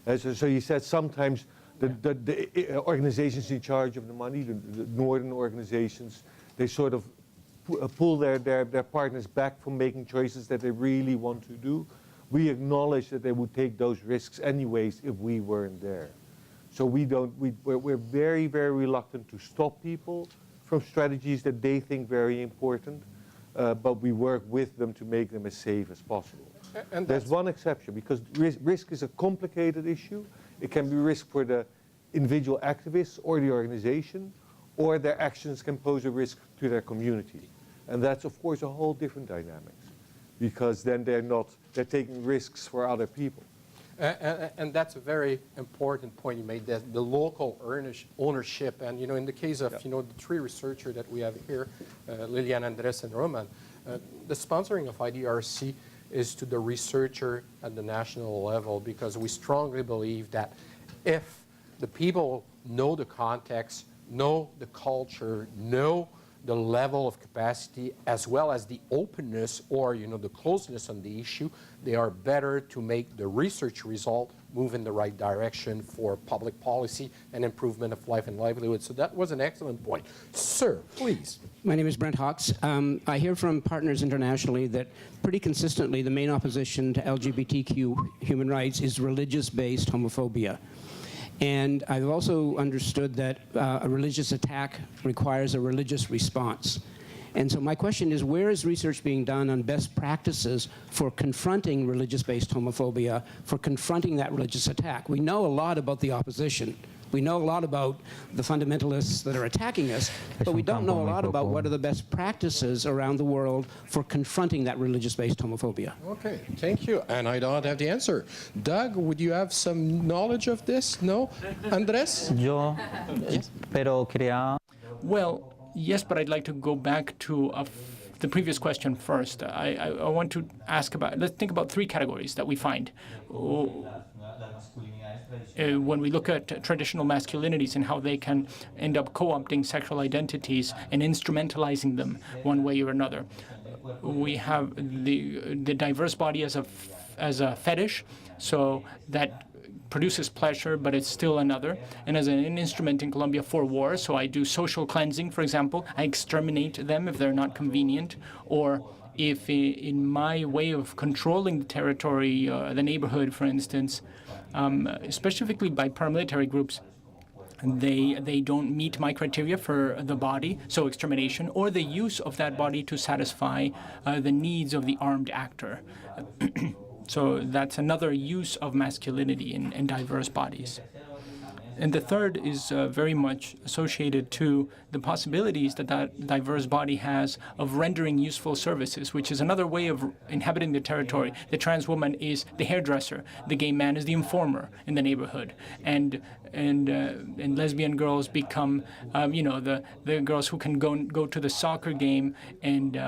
us. So you said sometimes the organizations in charge of the money, the northern organizations, they sort of pull their partners back from making choices that they really want to do. We acknowledge that they would take those risks anyways if we weren't there. So we're very, very reluctant to stop people from strategies that they think very important, but we work with them to make them as safe as possible. And there's one exception, because risk is a complicated issue. It can be risk for the individual activists or the organization, or their actions can pose a risk to their community. And that's, of course, a whole different dynamics, because then they're taking risks for other people. And that's a very important point you made, that the local ownership. And, in the case of, the three researchers that we have here, Lilian, Andrés, and Román, the sponsoring of IDRC is to the researcher at the national level, because we strongly believe that if the people know the context, know the culture, know the level of capacity, as well as the openness or the closeness on the issue, they are better to make the research result move in the right direction for public policy and improvement of life and livelihood. So that was an excellent point. Sir, please. My name is Brent Hawks. I hear from partners internationally that pretty consistently the main opposition to LGBTQ human rights is religious-based homophobia. And I've also understood that a religious attack requires a religious response. And so my question is, where is research being done on best practices for confronting religious-based homophobia, for confronting that religious attack? We know a lot about the opposition. We know a lot about the fundamentalists that are attacking us, but we don't know a lot about what are the best practices around the world for confronting that religious-based homophobia. Okay, thank you. And I don't have the answer. Doug, would you have some knowledge of this? No? Andrés? Yo, pero quería... Well, yes, but I'd like to go back to the previous question first. I want to ask about, let's think about three categories that we find. When we look at traditional masculinities and how they can end up co-opting sexual identities and instrumentalizing them one way or another. We have the diverse body as a fetish, so that produces pleasure, but it's still another. And as an instrument in Colombia for war, so I do social cleansing, for example. I exterminate them if they're not convenient, or if in my way of controlling the territory, the neighborhood, for instance, specifically by paramilitary groups, they don't meet my criteria for the body, so extermination, or the use of that body to satisfy the needs of the armed actor. So that's another use of masculinity in diverse bodies. And the third is very much associated to the possibilities that that diverse body has of rendering useful services, which is another way of inhabiting the territory. The trans woman is the hairdresser. The gay man is the informer in the neighborhood. And lesbian girls become, the girls who can go to the soccer game and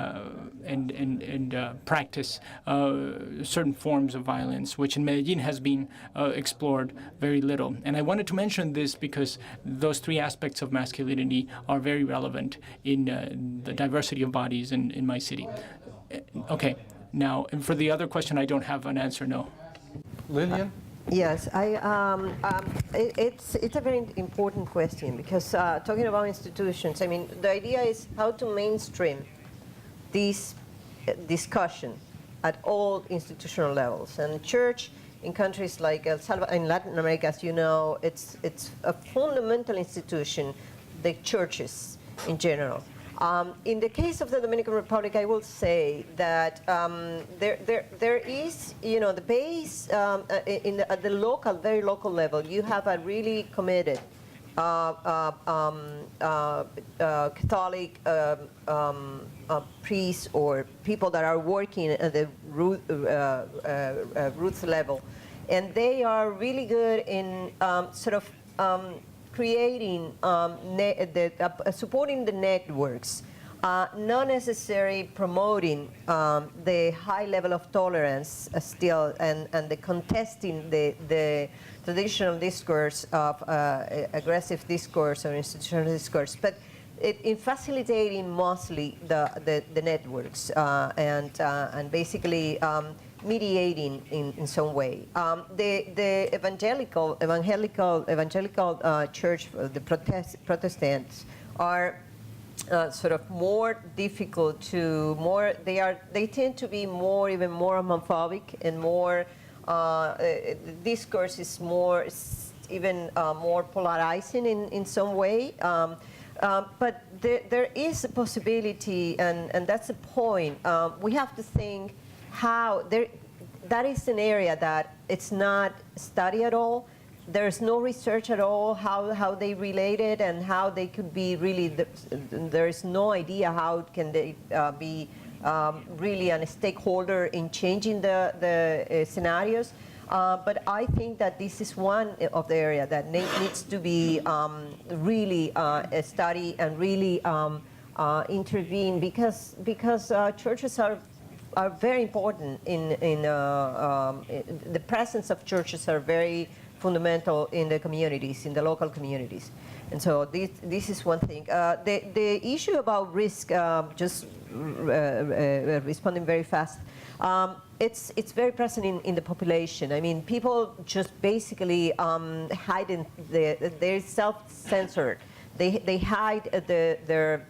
practice certain forms of violence, which in Medellin has been explored very little. And I wanted to mention this because those three aspects of masculinity are very relevant in the diversity of bodies in my city. Okay, now, and for the other question, I don't have an answer, no. Lilian? Yes, it's a very important question because talking about institutions, I mean, the idea is how to mainstream this discussion at all institutional levels. And church in countries like El Salvador, in Latin America, as you know, it's a fundamental institution, the churches in general. In the case of the Dominican Republic, I will say that there is, the base at the local, very local level. You have a really committed Catholic priests or people that are working at the roots level, and they are really good in creating, supporting the networks, not necessarily promoting the high level of tolerance still, and the contesting the traditional discourse of aggressive discourse or institutional discourse, but in facilitating mostly the networks and basically mediating in some way. The evangelical church, the Protestants, are sort of more difficult to they tend to be even more homophobic and more discourse is more more polarizing in some way. But there is a possibility, and that's the point. We have to think how that is an area that it's not studied at all. There's no research at all how they related and how they could be really. There is no idea how can they be really a stakeholder in changing the scenarios. But I think that this is one of the area that needs to be really studied and really intervene, because churches are very important in the presence of churches are very fundamental in the communities, in the local communities. And so this is one thing. The issue about risk, just responding very fast, it's very present in the population. I mean, people just basically hide they're self-censored. They hide their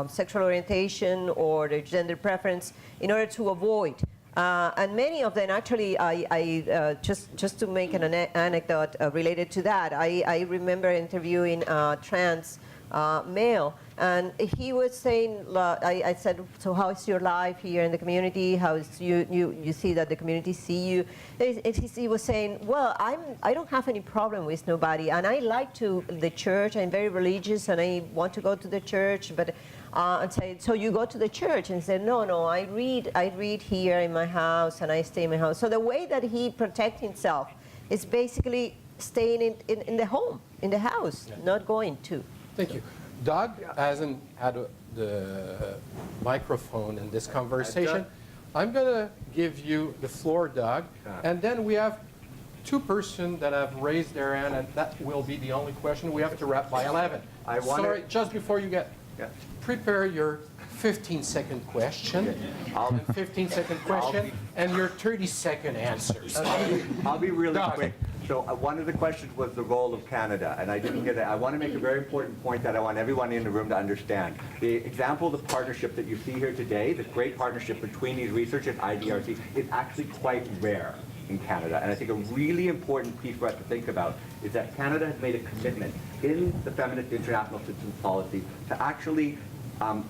sexual orientation or their gender preference in order to avoid. And many of them, actually, I just to make an anecdote related to that, I remember interviewing a trans male, and he was saying, I said, so how is your life here in the community? How is you see that the community see you? He was saying, well, I don't have any problem with nobody, and I like the church. I'm very religious, and I want to go to the church, but. And say, so you go to the church? And said, no, I read here in my house, and I stay in my house. So the way that he protects himself is basically staying in the home, in the house, not going to. Thank you. Doug hasn't had the microphone in this conversation. I'm going to give you the floor, Doug, and then we have two persons that have raised their hand, and that will be the only question. We have to wrap by 11. Sorry, just before you get... Yeah. Prepare your 15-second question, and 15-second question, and your 30-second answers. I'll be really quick. So one of the questions was the role of Canada, and I didn't get it. I want to make a very important point that I want everyone in the room to understand. The example of the partnership that you see here today, the great partnership between these researchers, IDRC, is actually quite rare in Canada. And I think a really important piece for us to think about is that Canada has made a commitment in the Feminist International Citizens Policy to actually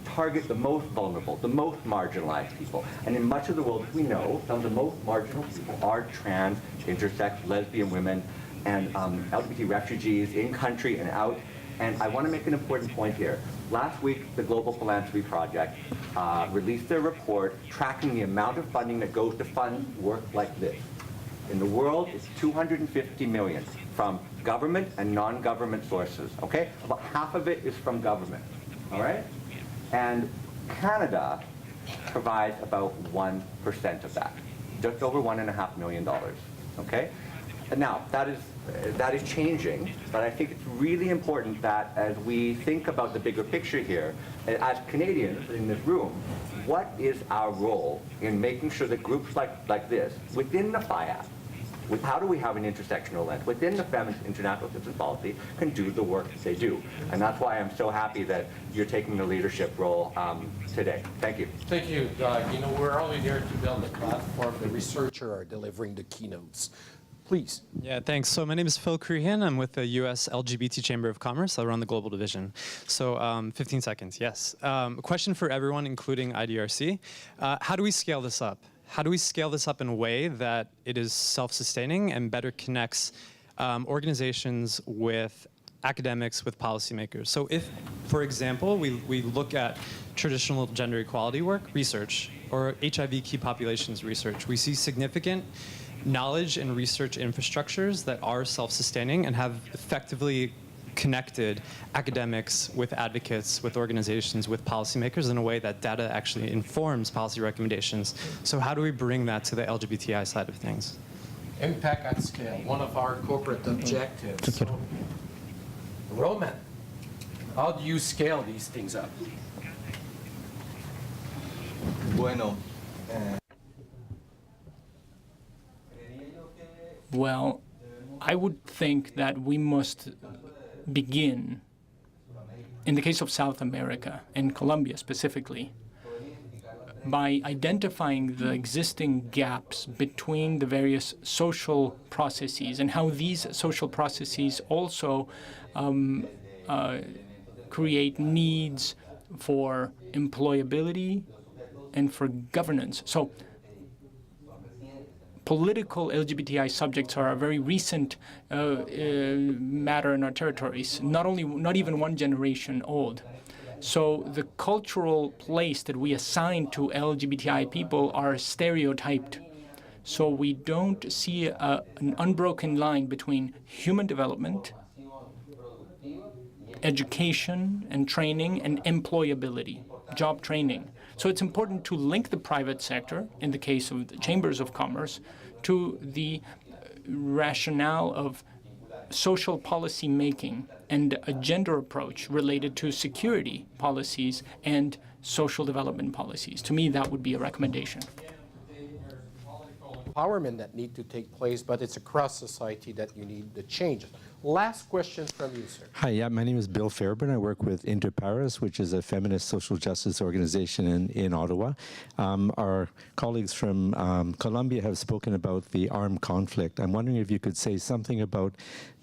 target the most vulnerable, the most marginalized people. And in much of the world, we know some of the most marginal people are trans, intersex, lesbian women, and LGBT refugees in country and out. And I want to make an important point here. Last week, the Global Philanthropy Project released their report tracking the amount of funding that goes to fund work like this. In the world, it's 250 million from government and non-government sources, okay? About half of it is from government, all right? And Canada provides about 1% of that, just over $1.5 million, okay? And now, that is changing, but I think it's really important that as we think about the bigger picture here, as Canadians in this room, what is our role in making sure that groups like this, within the FIAP, how do we have an intersectional lens within the Feminist International Citizens Policy can do the work that they do? And that's why I'm so happy that you're taking the leadership role today. Thank you. Thank you, Doug. You know, we're only there to build the platform. The researchers are delivering the keynotes. Please. Yeah, thanks. So my name is Phil Crehan. I'm with the U.S. LGBT Chamber of Commerce. I run the global division. So 15 seconds, yes. A question for everyone, including IDRC. How do we scale this up? How do we scale this up in a way that it is self-sustaining and better connects organizations with academics, with policymakers? So if, for example, we look at traditional gender equality work, research, or HIV key populations research, we see significant knowledge and research infrastructures that are self-sustaining and have effectively connected academics with advocates, with organizations, with policymakers in a way that data actually informs policy recommendations. So how do we bring that to the LGBTI side of things? Impact at scale, one of our corporate objectives. So, Roman, how do you scale these things up? Bueno. Well, I would think that we must begin, in the case of South America and Colombia specifically, by identifying the existing gaps between the various social processes and how these social processes also create needs for employability and for governance. So political LGBTI subjects are a very recent matter in our territories, not even one generation old. So the cultural place that we assign to LGBTI people are stereotyped. so we don't see an unbroken line between human development, education and training, and employability, job training. So it's important to link the private sector, in the case of the chambers of commerce, to the rationale of social policy making and a gender approach related to security policies and social development policies. To me, that would be a recommendation. Empowerment that need to take place, but it's across society that you need the changes. Last question from you, sir. Hi, yeah, my name is Bill Fairburn. I work with Inter Pares, which is a feminist social justice organization in Ottawa. Our colleagues from Colombia have spoken about the armed conflict. I'm wondering if you could say something about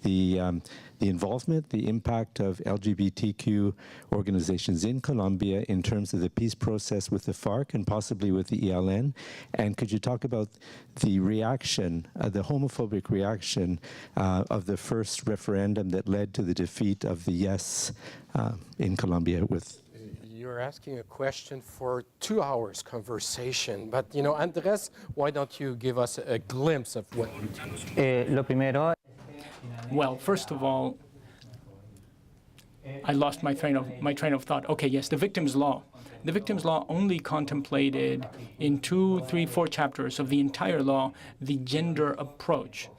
the involvement, the impact of LGBTQ organizations in Colombia in terms of the peace process with the FARC and possibly with the ELN. And could you talk about the reaction, the homophobic reaction of the first referendum that led to the defeat of the yes in Colombia with... You're asking a question for 2 hours conversation, but you know, Andrés, why don't you give us a glimpse of what you do? Lo primero. Well, first of all, I lost my train of thought. Okay, yes, the victim's law. The victim's law only contemplated in 2, 3, 4 chapters of the entire law the gender approach.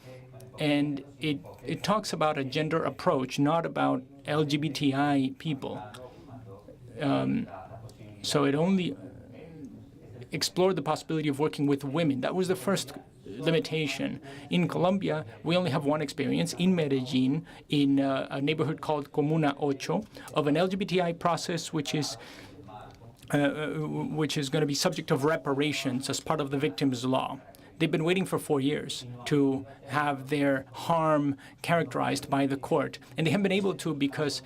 And it talks about a gender approach, not about LGBTI people. So it only explored the possibility of working with women. That was the first limitation. In Colombia, we only have one experience in Medellin, in a neighborhood called Comuna 8, of an LGBTI process which is going to be subject of reparations as part of the victim's law. They've been waiting for 4 years to have their harm characterized by the court, and they haven't been able to because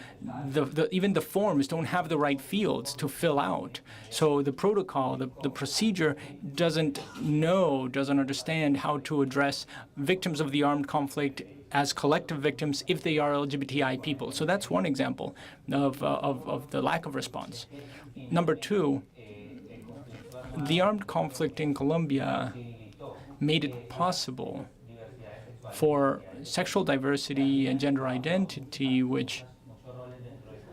even the forms don't have the right fields to fill out. So the protocol, the procedure doesn't understand how to address victims of the armed conflict as collective victims if they are LGBTI people. So that's one example of the lack of response. Number 2, the armed conflict in Colombia made it possible for sexual diversity and gender identity, which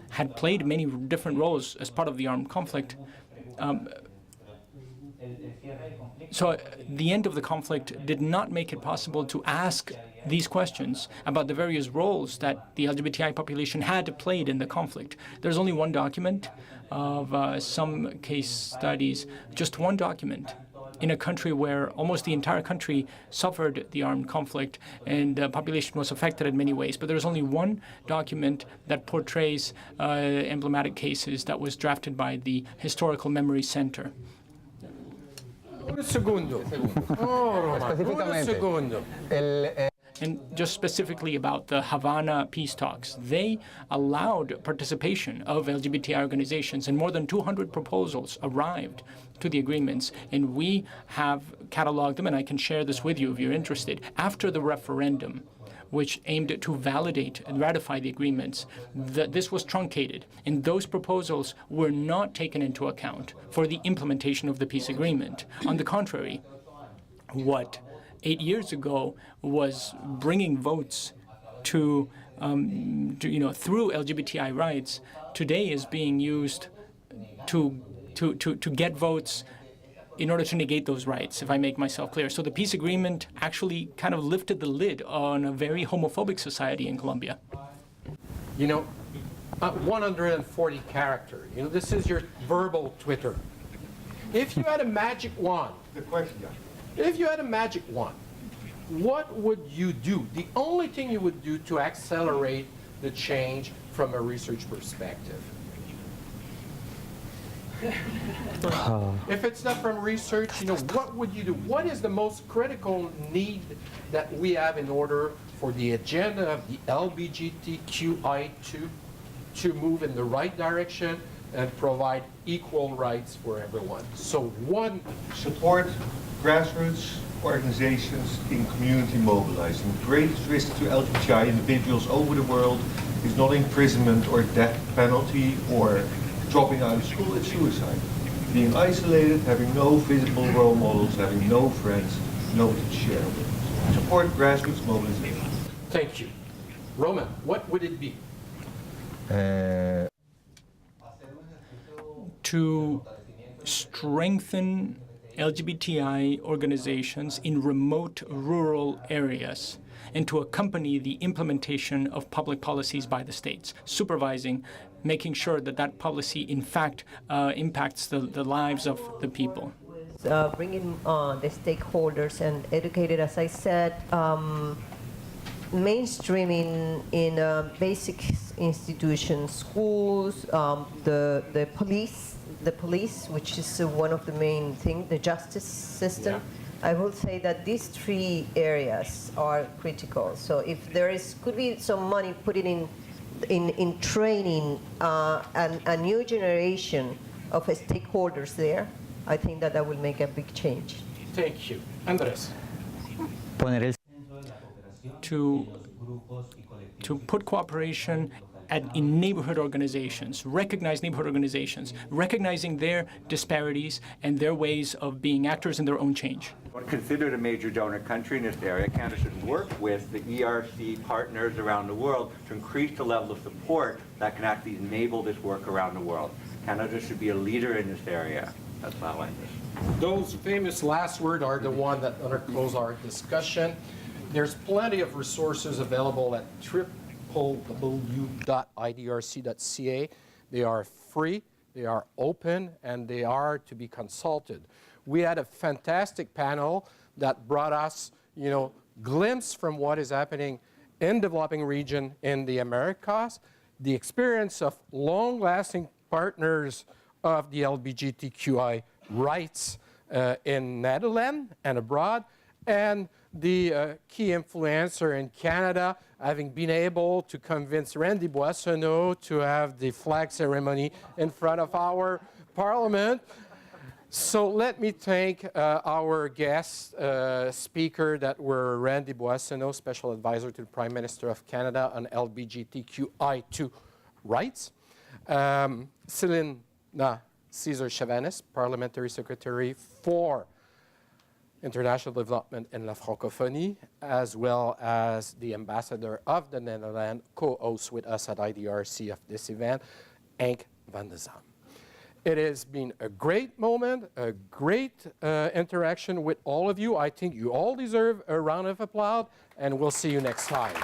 had played many different roles as part of the armed conflict. So the end of the conflict did not make it possible to ask these questions about the various roles that the LGBTI population had played in the conflict. There's only one document of some case studies, just one document in a country where almost the entire country suffered the armed conflict and the population was affected in many ways. But there's only one document that portrays emblematic cases that was drafted by the Historical Memory Center. Un segundo. Oh, Román, un segundo. And just specifically about the Havana peace talks, they allowed participation of LGBTI organizations, and more than 200 proposals arrived to the agreements, and we have cataloged them, and I can share this with you if you're interested. After the referendum, which aimed to validate and ratify the agreements, this was truncated, and those proposals were not taken into account for the implementation of the peace agreement. On the contrary, what 8 years ago was bringing votes to through LGBTI rights, today is being used to get votes in order to negate those rights, if I make myself clear. So the peace agreement actually kind of lifted the lid on a very homophobic society in Colombia. 140 characters. This is your verbal Twitter. If you had a magic wand, if you had a magic wand, what would you do? The only thing you would do to accelerate the change from a research perspective. If it's not from research, what would you do? What is the most critical need that we have in order for the agenda of the LGBTQI2 to move in the right direction and provide equal rights for everyone? So one, support grassroots organizations in community mobilizing. The greatest risk to LGBTI individuals over the world is not imprisonment or death penalty or dropping out of school, it's suicide. Being isolated, having no visible role models, having no friends, nobody to share it with. Support grassroots mobilization. Thank you. Roman, what would it be? To strengthen LGBTI organizations in remote rural areas and to accompany the implementation of public policies by the states, supervising, making sure that that policy in fact impacts the lives of the people. Bringing the stakeholders and educated, as I said, mainstreaming in basic institutions, schools, the police, which is one of the main things, the justice system. Yeah. I will say that these three areas are critical. So if there could be some money put in training a new generation of stakeholders there, I think that will make a big change. Thank you. Andrés. To put cooperation in neighborhood organizations, recognize neighborhood organizations, recognizing their disparities and their ways of being actors in their own change. Considered a major donor country in this area, Canada should work with the ERC partners around the world to increase the level of support that can actually enable this work around the world. Canada should be a leader in this area. That's my line. Those famous last words are the one that close our discussion. There's plenty of resources available at www.idrc.ca. They are free, they are open, and they are to be consulted. We had a fantastic panel that brought us, glimpse from what is happening in developing region in the Americas, the experience of long-lasting partners of the LGBTQI rights in Netherlands and abroad, and the key influencer in Canada, having been able to convince Randy Boissonnault to have the flag ceremony in front of our Parliament. So let me thank our guest speaker that were Randy Boissonnault, Special Advisor to the Prime Minister of Canada on LGBTQI2 rights, Celina Caesar-Chavannes, Parliamentary Secretary for International Development and La Francophonie, as well as the Ambassador of the Netherlands, co-host with us at IDRC of this event, Henk van Dijk. It has been a great moment, a great interaction with all of you. I think you all deserve a round of applause, and we'll see you next time.